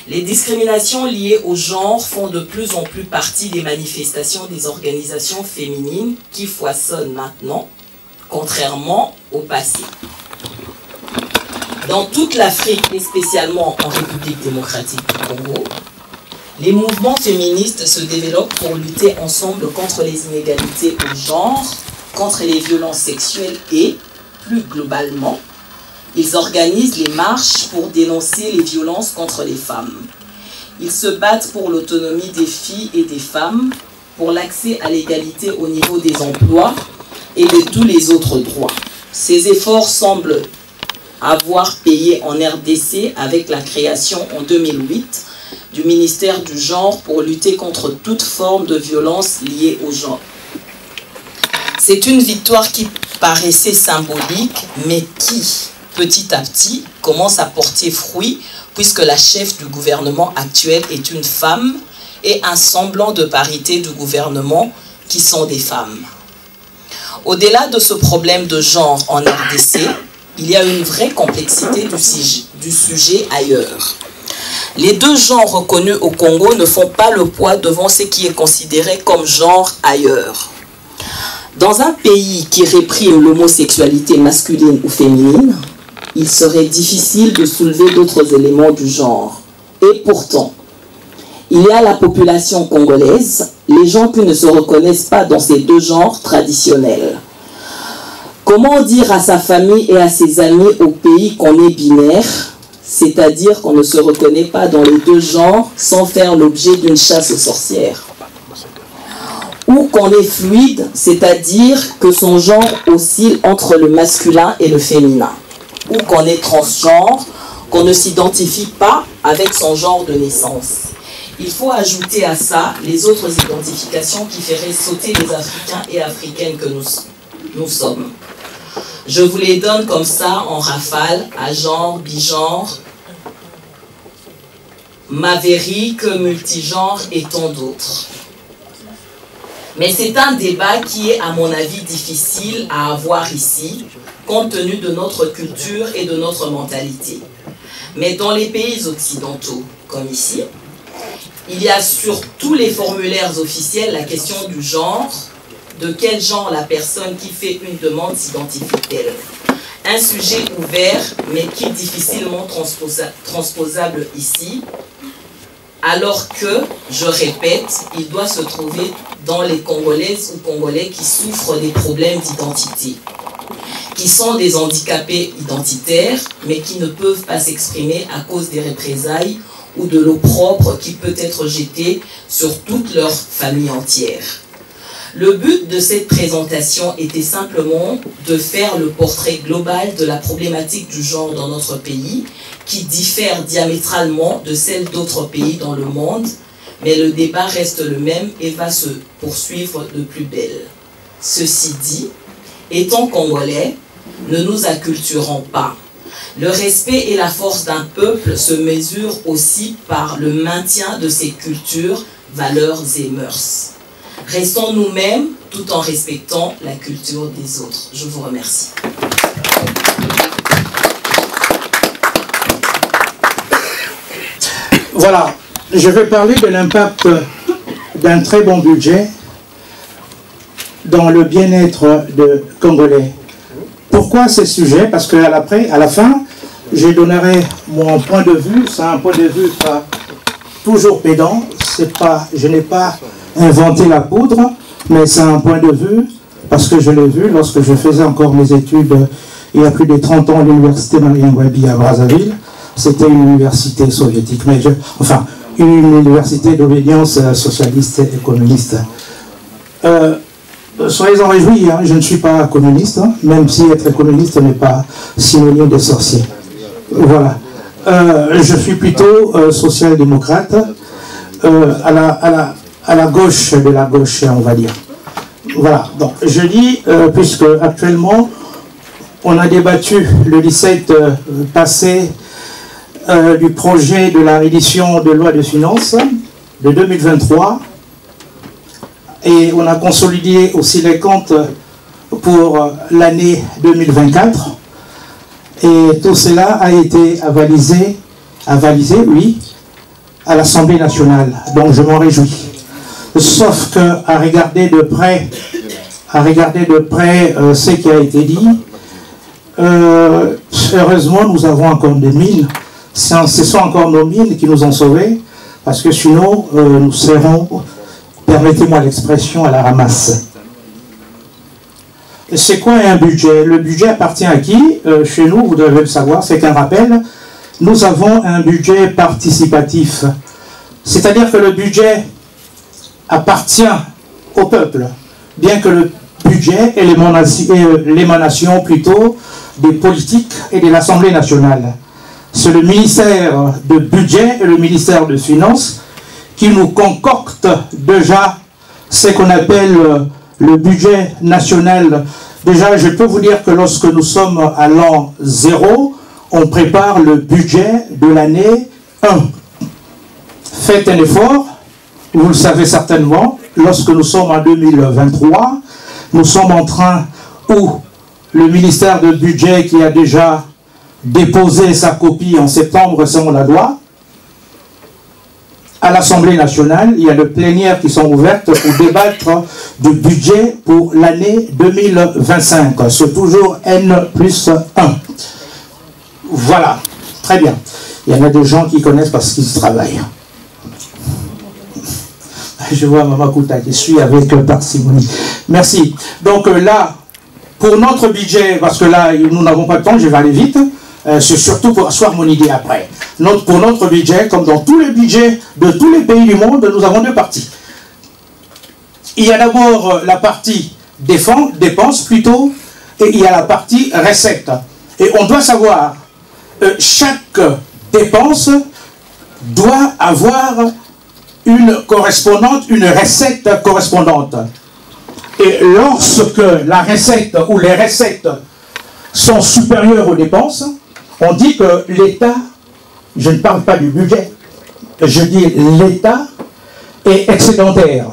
Les discriminations liées au genre font de plus en plus partie des manifestations des organisations féminines qui foisonnent maintenant, contrairement au passé. Dans toute l'Afrique, et spécialement en République démocratique du Congo, les mouvements féministes se développent pour lutter ensemble contre les inégalités au genre, contre les violences sexuelles et, plus globalement, ils organisent les marches pour dénoncer les violences contre les femmes. Ils se battent pour l'autonomie des filles et des femmes, pour l'accès à l'égalité au niveau des emplois et de tous les autres droits. Ces efforts semblent avoir payé en RDC avec la création en 2008 du ministère du genre pour lutter contre toute forme de violence liée au genre. C'est une victoire qui paraissait symbolique, mais qui, petit à petit, commence à porter fruit puisque la chef du gouvernement actuel est une femme et un semblant de parité du gouvernement qui sont des femmes. Au-delà de ce problème de genre en RDC, il y a une vraie complexité du sujet ailleurs. Les deux genres reconnus au Congo ne font pas le poids devant ce qui est considéré comme genre ailleurs. Dans un pays qui réprime l'homosexualité masculine ou féminine, il serait difficile de soulever d'autres éléments du genre. Et pourtant, il y a la population congolaise, les gens qui ne se reconnaissent pas dans ces deux genres traditionnels. Comment dire à sa famille et à ses amis au pays qu'on est binaire, c'est-à-dire qu'on ne se reconnaît pas dans les deux genres sans faire l'objet d'une chasse aux sorcières? Ou qu'on est fluide, c'est-à-dire que son genre oscille entre le masculin et le féminin. Ou qu'on est transgenre, qu'on ne s'identifie pas avec son genre de naissance. Il faut ajouter à ça les autres identifications qui feraient sauter les Africains et Africaines que nous sommes. Je vous les donne comme ça en rafale, à genre, bigenre, mavérique, multigenre et tant d'autres. Mais c'est un débat qui est, à mon avis, difficile à avoir ici, compte tenu de notre culture et de notre mentalité. Mais dans les pays occidentaux, comme ici, il y a sur tous les formulaires officiels la question du genre, de quel genre la personne qui fait une demande s'identifie-t-elle. Un sujet ouvert, mais qui est difficilement transposable ici, alors que, je répète, il doit se trouver dans les Congolaises ou Congolais qui souffrent des problèmes d'identité, qui sont des handicapés identitaires, mais qui ne peuvent pas s'exprimer à cause des représailles ou de l'opprobre qui peut être jeté sur toute leur famille entière. Le but de cette présentation était simplement de faire le portrait global de la problématique du genre dans notre pays, qui diffère diamétralement de celle d'autres pays dans le monde, mais le débat reste le même et va se poursuivre de plus belle. Ceci dit, étant congolais, ne nous acculturons pas. Le respect et la force d'un peuple se mesurent aussi par le maintien de ses cultures, valeurs et mœurs. Restons nous-mêmes tout en respectant la culture des autres. Je vous remercie. Voilà, je vais parler de l'impact d'un très bon budget dans le bien-être de Congolais. Pourquoi ces sujets? Parce qu'à la fin, je donnerai mon point de vue. C'est un point de vue pas toujours pédant. Je n'ai pas inventé la poudre, mais c'est un point de vue parce que je l'ai vu lorsque je faisais encore mes études il y a plus de 30 ans à l'université Mariangwabi à Brazzaville. C'était une université soviétique, enfin une université d'obédience socialiste et communiste. Soyez-en réjouis, hein, je ne suis pas communiste, hein, même si être communiste n'est pas synonyme de sorcier. Voilà. Je suis plutôt social-démocrate, à la gauche de la gauche, on va dire. Voilà. Donc, je dis, puisque actuellement, on a débattu le 17 passé du projet de la réédition de loi de finances de 2023, et on a consolidé aussi les comptes pour l'année 2024. Et tout cela a été avalisé, oui, à l'Assemblée nationale. Donc je m'en réjouis. Sauf qu'à regarder de près, ce qui a été dit, heureusement nous avons encore des mines. Ce sont encore nos mines qui nous ont sauvés, parce que sinon nous serons, permettez-moi l'expression, à la ramasse. C'est quoi un budget? Le budget appartient à qui? Chez nous, vous devez le savoir, c'est qu'un rappel, nous avons un budget participatif. C'est-à-dire que le budget appartient au peuple, bien que le budget est l'émanation plutôt des politiques et de l'Assemblée nationale. C'est le ministère de budget et le ministère de finances qui nous concoctent déjà ce qu'on appelle le budget national. Déjà, je peux vous dire que lorsque nous sommes à l'an 0, on prépare le budget de l'année 1. Faites un effort, vous le savez certainement, lorsque nous sommes en 2023, nous sommes en train où le ministère de budget qui a déjà déposé sa copie en septembre selon la loi, à l'Assemblée nationale, il y a de plénières qui sont ouvertes pour débattre du budget pour l'année 2025. C'est toujours N+1. Voilà, très bien. Il y en a des gens qui connaissent parce qu'ils travaillent. Je vois Maman Kouta qui suit avec parcimonie. Merci. Donc là, pour notre budget, parce que là, nous n'avons pas de temps, je vais aller vite. C'est surtout pour asseoir mon idée après. Pour notre budget, comme dans tous les budgets de tous les pays du monde, nous avons deux parties. Il y a d'abord la partie dépenses plutôt, et il y a la partie recettes. Et on doit savoir, chaque dépense doit avoir une correspondante, une recette correspondante. Et lorsque la recette ou les recettes sont supérieures aux dépenses, on dit que l'État, je ne parle pas du budget, je dis l'État est excédentaire.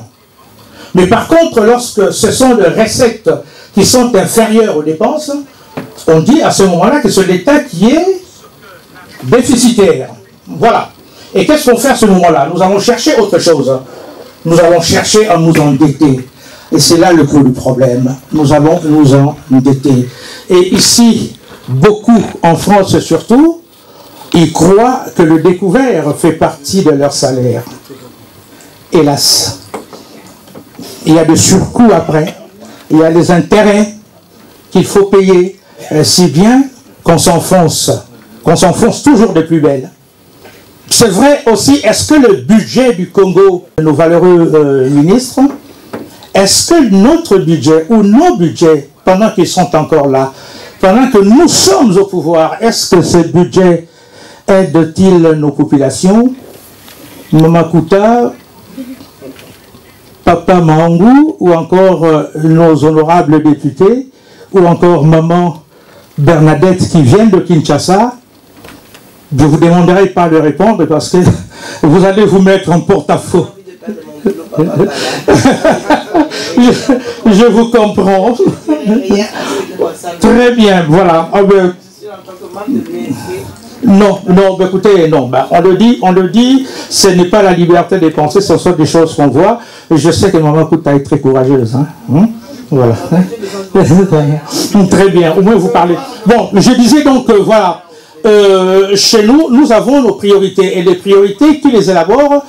Mais par contre, lorsque ce sont des recettes qui sont inférieures aux dépenses, on dit à ce moment-là que c'est l'État qui est déficitaire. Voilà. Et qu'est-ce qu'on fait à ce moment-là? Nous allons chercher autre chose. Nous allons chercher à nous endetter. Et c'est là le clou du problème. Nous allons nous endetter. Et ici, beaucoup, en France surtout, ils croient que le découvert fait partie de leur salaire. Hélas. Il y a des surcoûts après. Il y a des intérêts qu'il faut payer. Si bien qu'on s'enfonce toujours de plus belle. C'est vrai aussi, est-ce que le budget du Congo, nos valeureux ministres, est-ce que notre budget ou nos budgets, pendant qu'ils sont encore là, pendant que nous sommes au pouvoir, est-ce que ce budget aide-t-il nos populations? Maman Kouta, Papa Mangou, ou encore nos honorables députés, ou encore Maman Bernadette qui viennent de Kinshasa, je vous demanderai pas de répondre parce que vous allez vous mettre en porte-à-faux. Je vous comprends. Très bien, voilà. Non, écoutez, non. On le dit, ce n'est pas la liberté de penser, ce sont des choses qu'on voit. Je sais que Maman Kouta est très courageuse. Voilà. Très bien, au moins vous parlez. Bon, je disais donc, voilà. Chez nous, nous avons nos priorités. Et les priorités, qui les élabore?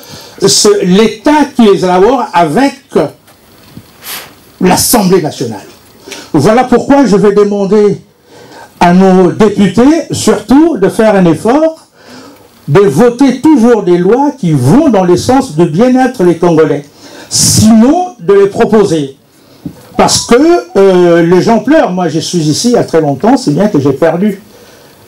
C'est l'État qui les élabore avec l'Assemblée nationale. Voilà pourquoi je vais demander à nos députés, surtout, de faire un effort, de voter toujours des lois qui vont dans le sens de bien-être des Congolais. Sinon, de les proposer. Parce que les gens pleurent. Moi, je suis ici il y a très longtemps, c'est bien que j'ai perdu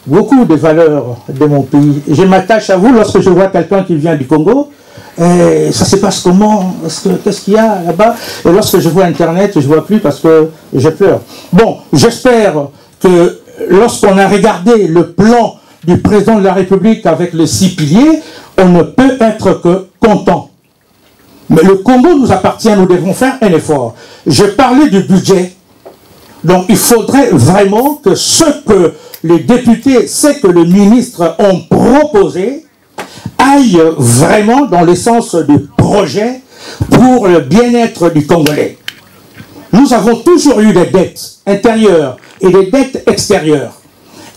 beaucoup de valeurs de mon pays. Je m'attache à vous lorsque je vois quelqu'un qui vient du Congo. Et ça se passe comment? Qu'est-ce qu'il y a là-bas? Et lorsque je vois Internet, je ne vois plus parce que je pleure. Bon, j'espère que lorsqu'on a regardé le plan du président de la République avec les 6 piliers, on ne peut être que content. Mais le Congo nous appartient, nous devons faire un effort. Je parlais du budget. Donc il faudrait vraiment que ce que les députés, ce que les ministres ont proposé, aille vraiment dans le sens du projet pour le bien-être du Congolais. Nous avons toujours eu des dettes intérieures et des dettes extérieures.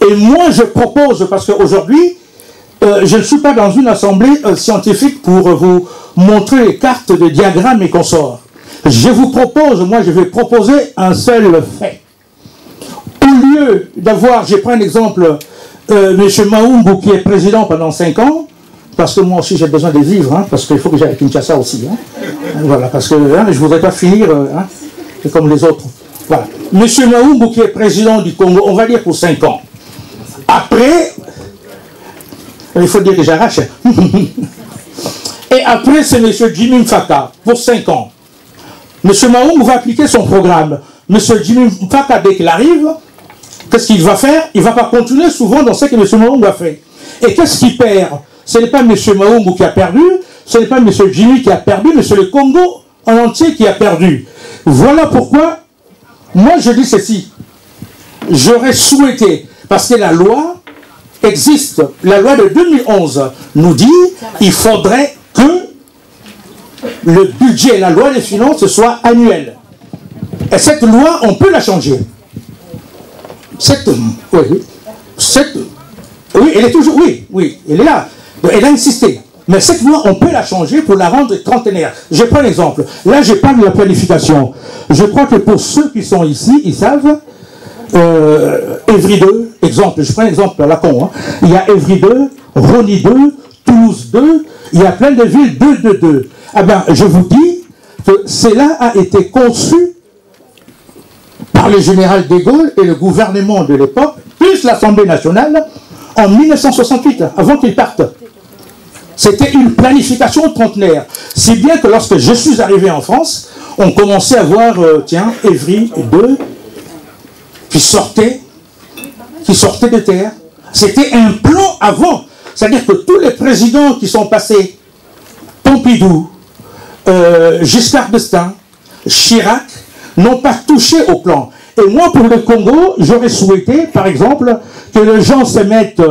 Et moi, je propose, parce qu'aujourd'hui, je ne suis pas dans une assemblée scientifique pour vous montrer les cartes de diagrammes et consorts. Je vous propose, moi je vais proposer un seul fait. Au lieu d'avoir, je prends un exemple, M. Maoumbu qui est président pendant 5 ans, parce que moi aussi j'ai besoin de vivre, parce qu'il faut que j'aille à Kinshasa aussi. Voilà, parce que je ne voudrais pas finir comme les autres. Voilà. M. Maoumbu qui est président du Congo, on va dire pour 5 ans. Après, il faut dire que j'arrache. Et après, c'est M. Jimmy Mfaka pour 5 ans. M. Maoumbu va appliquer son programme. M. Jimmy Mfaka, dès qu'il arrive, qu'est-ce qu'il va faire? Il ne va pas continuer souvent dans ce que M. Maoumbu a fait. Et qu'est-ce qu'il perd? Ce n'est pas M. Maoumbu qui a perdu, ce n'est pas M. Jimmy qui a perdu, mais c'est le Congo en entier qui a perdu. Voilà pourquoi, moi je dis ceci. J'aurais souhaité, parce que la loi existe, la loi de 2011 nous dit qu'il faudrait que le budget, la loi des finances soit annuelle. Et cette loi, on peut la changer. Oui, elle est toujours, oui, elle est là. Elle a insisté. Mais cette loi, on peut la changer pour la rendre trentenaire. Je prends l'exemple. Là, je parle de la planification. Je crois que pour ceux qui sont ici, ils savent, Évry 2, exemple, je prends l'exemple à la con. Il y a Évry 2, Rony 2, Toulouse 2, il y a plein de villes 2. Eh bien, je vous dis que cela a été conçu par le général de Gaulle et le gouvernement de l'époque, plus l'Assemblée nationale, en 1968, avant qu'ils partent. C'était une planification trentenaire. Si bien que lorsque je suis arrivé en France, on commençait à voir, Évry 2, qui sortait de terre. C'était un plan avant. C'est-à-dire que tous les présidents qui sont passés, Pompidou, Giscard d'Estaing, Chirac, n'ont pas touché au plan. Et moi, pour le Congo, j'aurais souhaité, par exemple, que les gens se mettent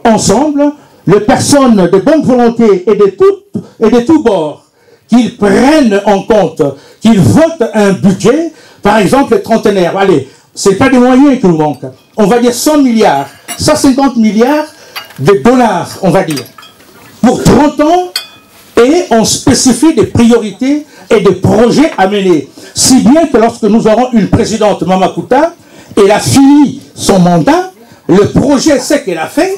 ensemble, les personnes de bonne volonté et de tous bords, qu'ils prennent en compte, qu'ils votent un budget, par exemple, trentenaire. Allez, ce n'est pas des moyens qui nous manquent. On va dire 100 milliards, 150 milliards de dollars, on va dire, pour 30 ans, et on spécifie des priorités et des projets à mener. Si bien que lorsque nous aurons une présidente, Maman Kouta, elle a fini son mandat, le projet, c'est qu'elle a fait,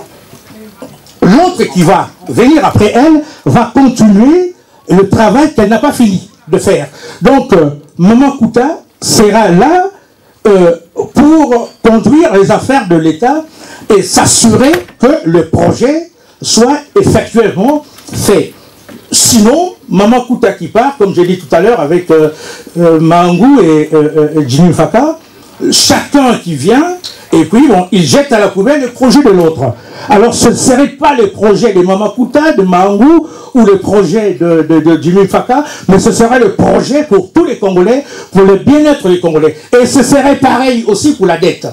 l'autre qui va venir après elle, va continuer le travail qu'elle n'a pas fini de faire. Donc, Maman Kouta sera là pour conduire les affaires de l'État et s'assurer que le projet soit effectuellement fait. Sinon, Maman Kouta qui part, comme j'ai dit tout à l'heure, avec Mahangou et Jimmy Faka, chacun qui vient, et puis bon, il jette à la poubelle le projet de l'autre. Alors ce ne serait pas le projet de Maman Kouta, de Mahangou, ou le projet de Jimmy Faka, mais ce serait le projet pour tous les Congolais, pour le bien-être des Congolais. Et ce serait pareil aussi pour la dette.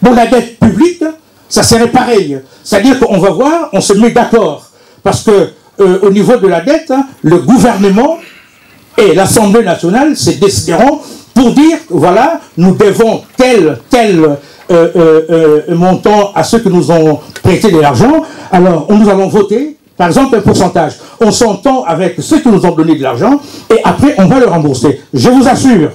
Pour la dette publique, ça serait pareil. C'est-à-dire qu'on va voir, on se met d'accord. Parce que au niveau de la dette, le gouvernement et l'Assemblée nationale se décideront pour dire, voilà, nous devons tel montant à ceux qui nous ont prêté de l'argent. Alors, nous allons voter, par exemple, un pourcentage. On s'entend avec ceux qui nous ont donné de l'argent et après, on va le rembourser. Je vous assure,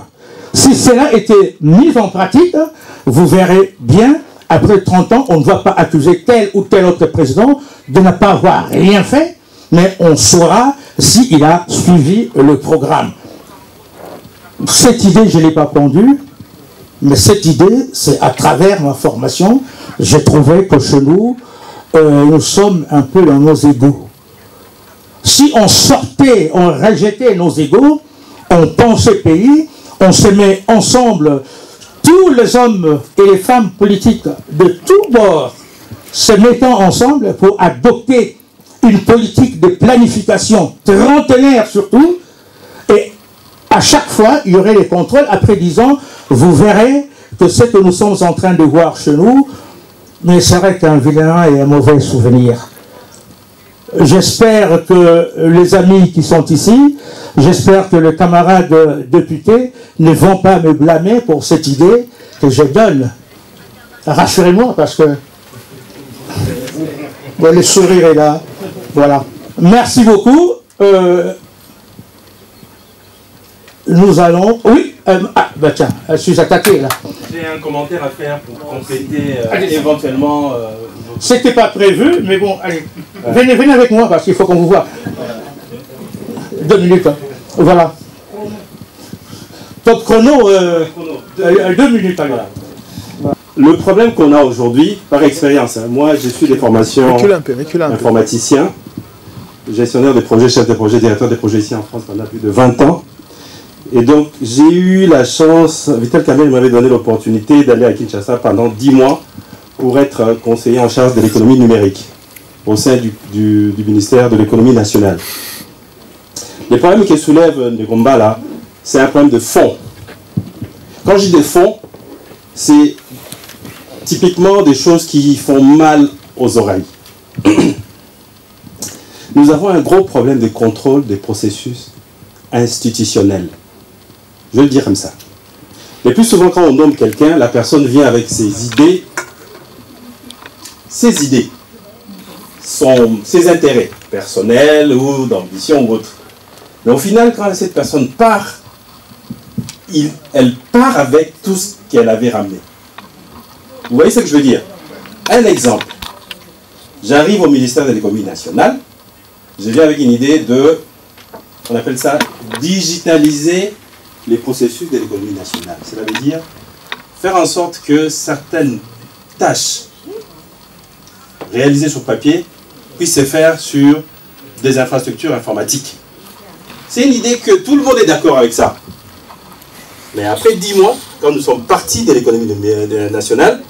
si cela était mis en pratique, vous verrez bien, après 30 ans, on ne va pas accuser tel ou tel autre président de ne pas avoir rien fait, mais on saura s'il a suivi le programme. Cette idée, je ne l'ai pas pondue, mais cette idée, c'est à travers ma formation, j'ai trouvé que chez nous, nous sommes un peu dans nos égos. Si on sortait, on rejetait nos égos, on pensait pays, on se met ensemble, tous les hommes et les femmes politiques de tous bords se mettant ensemble pour adopter une politique de planification trentenaire surtout, et à chaque fois, il y aurait les contrôles. Après 10 ans, vous verrez que ce que nous sommes en train de voir chez nous, mais ça serait un vilain et un mauvais souvenir. J'espère que les amis qui sont ici, j'espère que les camarades députés ne vont pas me blâmer pour cette idée que je donne. Rassurez-moi, parce que le sourire est là. Voilà. Merci beaucoup. Nous allons... Oui, tiens, je suis attaqué là. J'ai un commentaire à faire pour compléter éventuellement... C'était pas prévu, mais bon, allez. Venez avec moi parce qu'il faut qu'on vous voit. 2 minutes. Hein. Voilà. Top chrono, 2 minutes. Alors. Le problème qu'on a aujourd'hui, par expérience, hein, moi je suis des formations informaticien, gestionnaire de projets, chef de projet, directeur de projet ici en France pendant plus de 20 ans. Et donc j'ai eu la chance, Vital Kamerhe m'avait donné l'opportunité d'aller à Kinshasa pendant 10 mois pour être conseiller en charge de l'économie numérique au sein du ministère de l'économie nationale. Les problèmes que soulève Ngomba là, c'est un problème de fond. Quand je dis de fond, c'est typiquement des choses qui font mal aux oreilles. Nous avons un gros problème de contrôle des processus institutionnels. Je vais le dire comme ça. Le plus souvent, quand on nomme quelqu'un, la personne vient avec ses idées, ses intérêts personnels ou d'ambition ou autre. Mais au final, quand cette personne part, elle part avec tout ce qu'elle avait ramené. Vous voyez ce que je veux dire? Un exemple. J'arrive au ministère de l'économie nationale. Je viens avec une idée de, on appelle ça, digitaliser les processus de l'économie nationale. Cela veut dire faire en sorte que certaines tâches réalisées sur papier puissent se faire sur des infrastructures informatiques. C'est une idée que tout le monde est d'accord avec ça. Mais après 10 mois, quand nous sommes partis de l'économie nationale,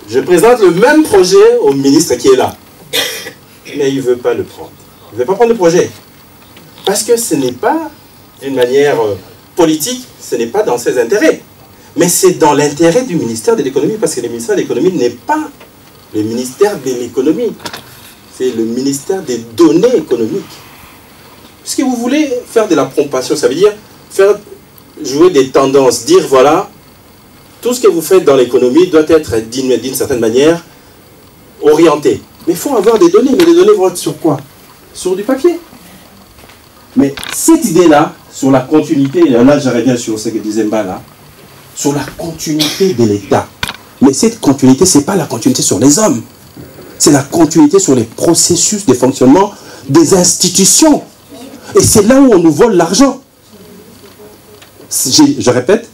je présente le même projet au ministre qui est là. Mais il ne veut pas le prendre. Il ne veut pas prendre le projet. Parce que ce n'est pas d'une manière politique, ce n'est pas dans ses intérêts. Mais c'est dans l'intérêt du ministère de l'économie, parce que le ministère de l'économie n'est pas le ministère de l'économie. C'est le ministère des données économiques. Puisque vous voulez faire de la pompation, ça veut dire faire jouer des tendances, dire voilà, tout ce que vous faites dans l'économie doit être d'une certaine manière orienté. Mais il faut avoir des données, mais les données vont être sur quoi? Sur du papier. Mais cette idée-là, sur la continuité, et là je reviens sur ce que disait Mba là, sur la continuité de l'État. Mais cette continuité, ce n'est pas la continuité sur les hommes. C'est la continuité sur les processus de fonctionnement des institutions. Et c'est là où on nous vole l'argent. Je répète,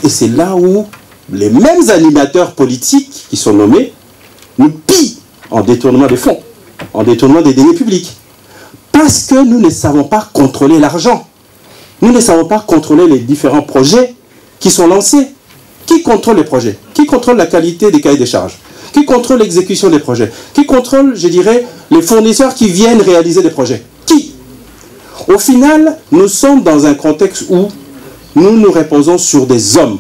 et c'est là où les mêmes animateurs politiques qui sont nommés nous pillent en détournement des fonds, en détournement des deniers publics. Pas Parce que nous ne savons pas contrôler l'argent. Nous ne savons pas contrôler les différents projets qui sont lancés. Qui contrôle les projets? Qui contrôle la qualité des cahiers des charges? Qui contrôle l'exécution des projets? Qui contrôle, je dirais, les fournisseurs qui viennent réaliser des projets? Qui? Au final, nous sommes dans un contexte où nous nous reposons sur des hommes,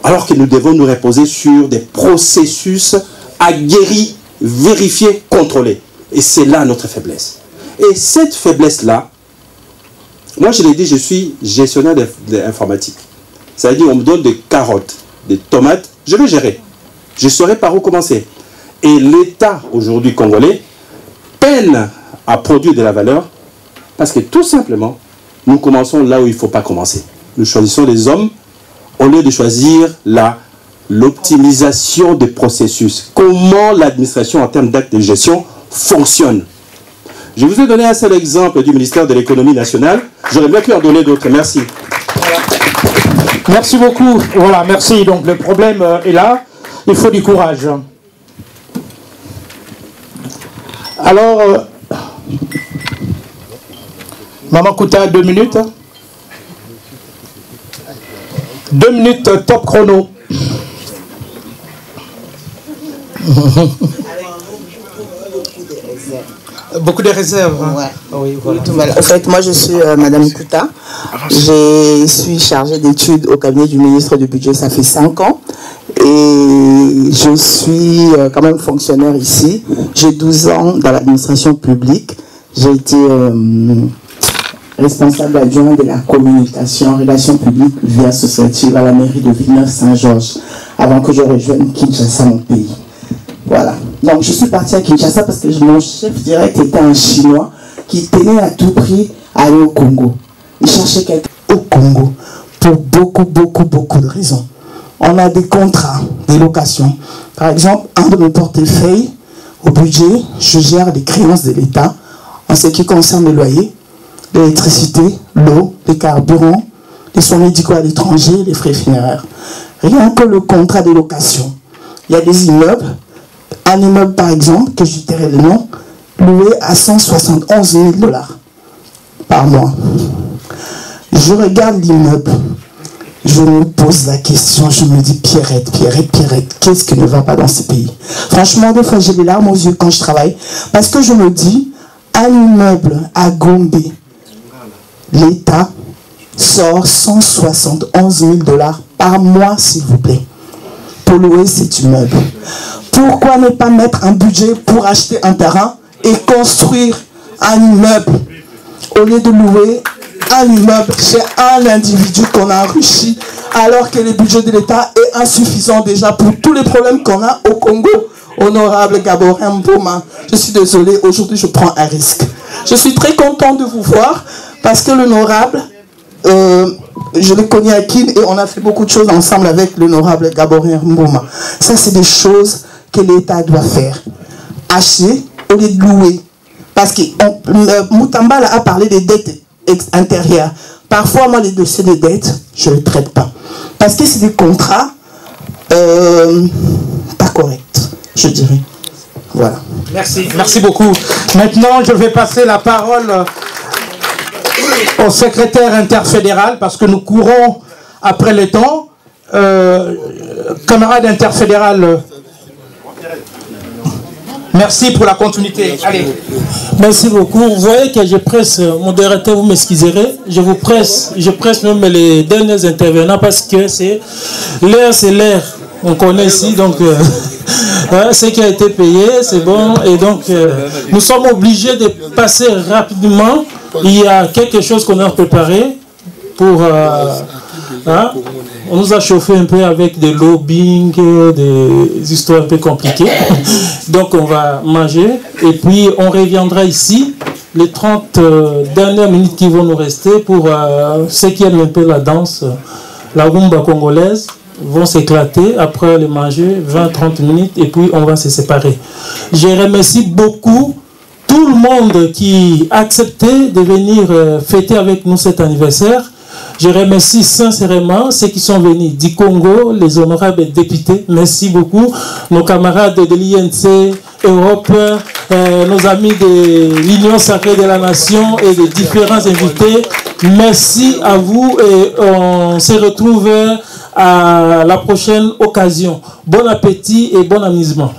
alors que nous devons nous reposer sur des processus aguerris, vérifiés, contrôlés. Et c'est là notre faiblesse. Et cette faiblesse-là, moi je l'ai dit, je suis gestionnaire d'informatique. Ça veut dire on me donne des carottes, des tomates, je vais gérer. Je saurai par où commencer. Et l'État aujourd'hui congolais peine à produire de la valeur parce que tout simplement, nous commençons là où il ne faut pas commencer. Nous choisissons des hommes au lieu de choisir l'optimisation des processus. Comment l'administration en termes d'actes de gestion fonctionne. Je vous ai donné un seul exemple du ministère de l'économie nationale. J'aurais bien pu en donner d'autres. Merci. Voilà. Merci beaucoup. Voilà, merci. Donc le problème est là. Il faut du courage. Alors, Maman Kouta, 2 minutes. 2 minutes top chrono. Beaucoup de réserves. Hein. Ouais. Oui, voilà. En fait, moi, je suis Madame Kouta. Je suis chargée d'études au cabinet du ministre du Budget, ça fait 5 ans. Et je suis quand même fonctionnaire ici. J'ai 12 ans dans l'administration publique. J'ai été responsable adjoint de la communication, relations publiques, vie associative à la mairie de Villeneuve-Saint-Georges, avant que je rejoigne Kinshasa, mon pays. Voilà. Donc je suis partie à Kinshasa parce que mon chef direct était un Chinois qui tenait à tout prix à aller au Congo. Il cherchait quelqu'un au Congo pour beaucoup de raisons. On a des contrats, des locations. Par exemple, un de mes portefeuilles au budget, je gère les créances de l'État en ce qui concerne le loyer, l'électricité, l'eau, les carburants, les soins médicaux à l'étranger, les frais funéraires. Rien que le contrat de location. Il y a des immeubles. Un immeuble, par exemple, que je dirais le nom, loué à 171 000 $ par mois. Je regarde l'immeuble. Je me pose la question, je me dis, Pierrette, qu'est-ce qui ne va pas dans ce pays? Franchement, des fois, j'ai les larmes aux yeux quand je travaille. Parce que je me dis, un immeuble à Gombe, l'État sort 171 000 $ par mois, s'il vous plaît, pour louer cet immeuble. Pourquoi ne pas mettre un budget pour acheter un terrain et construire un immeuble au lieu de louer un immeuble chez un individu qu'on a enrichi alors que le budget de l'État est insuffisant déjà pour tous les problèmes qu'on a au Congo? Honorable Gaborien Mboma, je suis désolé, aujourd'hui je prends un risque. Je suis très content de vous voir parce que l'honorable, je le connais à Kin et on a fait beaucoup de choses ensemble avec l'honorable Gaborien Mboma. Ça, c'est des choses que l'État doit faire. Acheter au lieu de louer. Parce que Moutambala a parlé des dettes intérieures. Parfois, moi, les dossiers de dettes, je ne les traite pas. Parce que c'est des contrats pas corrects, je dirais. Voilà. Merci, merci beaucoup. Maintenant, je vais passer la parole au secrétaire interfédéral parce que nous courons après le temps. Camarade interfédéral, merci pour la continuité. Allez. Merci beaucoup. Vous voyez que je presse, modérateur, vous m'excuserez, je presse même les derniers intervenants parce que c'est l'air. On connaît ici, donc ce qui a été payé, c'est bon. Et donc, nous sommes obligés de passer rapidement. Il y a quelque chose qu'on a préparé pour... on nous a chauffé un peu avec des lobbying, des histoires un peu compliquées. Donc, on va manger. Et puis, on reviendra ici les 30 dernières minutes qui vont nous rester pour ceux qui aiment un peu la danse, la rumba congolaise. Vont s'éclater après le manger 20-30 minutes et puis on va se séparer. Je remercie beaucoup tout le monde qui a accepté de venir fêter avec nous cet anniversaire. Je remercie sincèrement ceux qui sont venus du Congo, les honorables députés. Merci beaucoup. Nos camarades de l'INC Europe, nos amis de l'Union Sacrée de la Nation et des différents invités. Merci à vous et on se retrouve à la prochaine occasion. Bon appétit et bon amusement.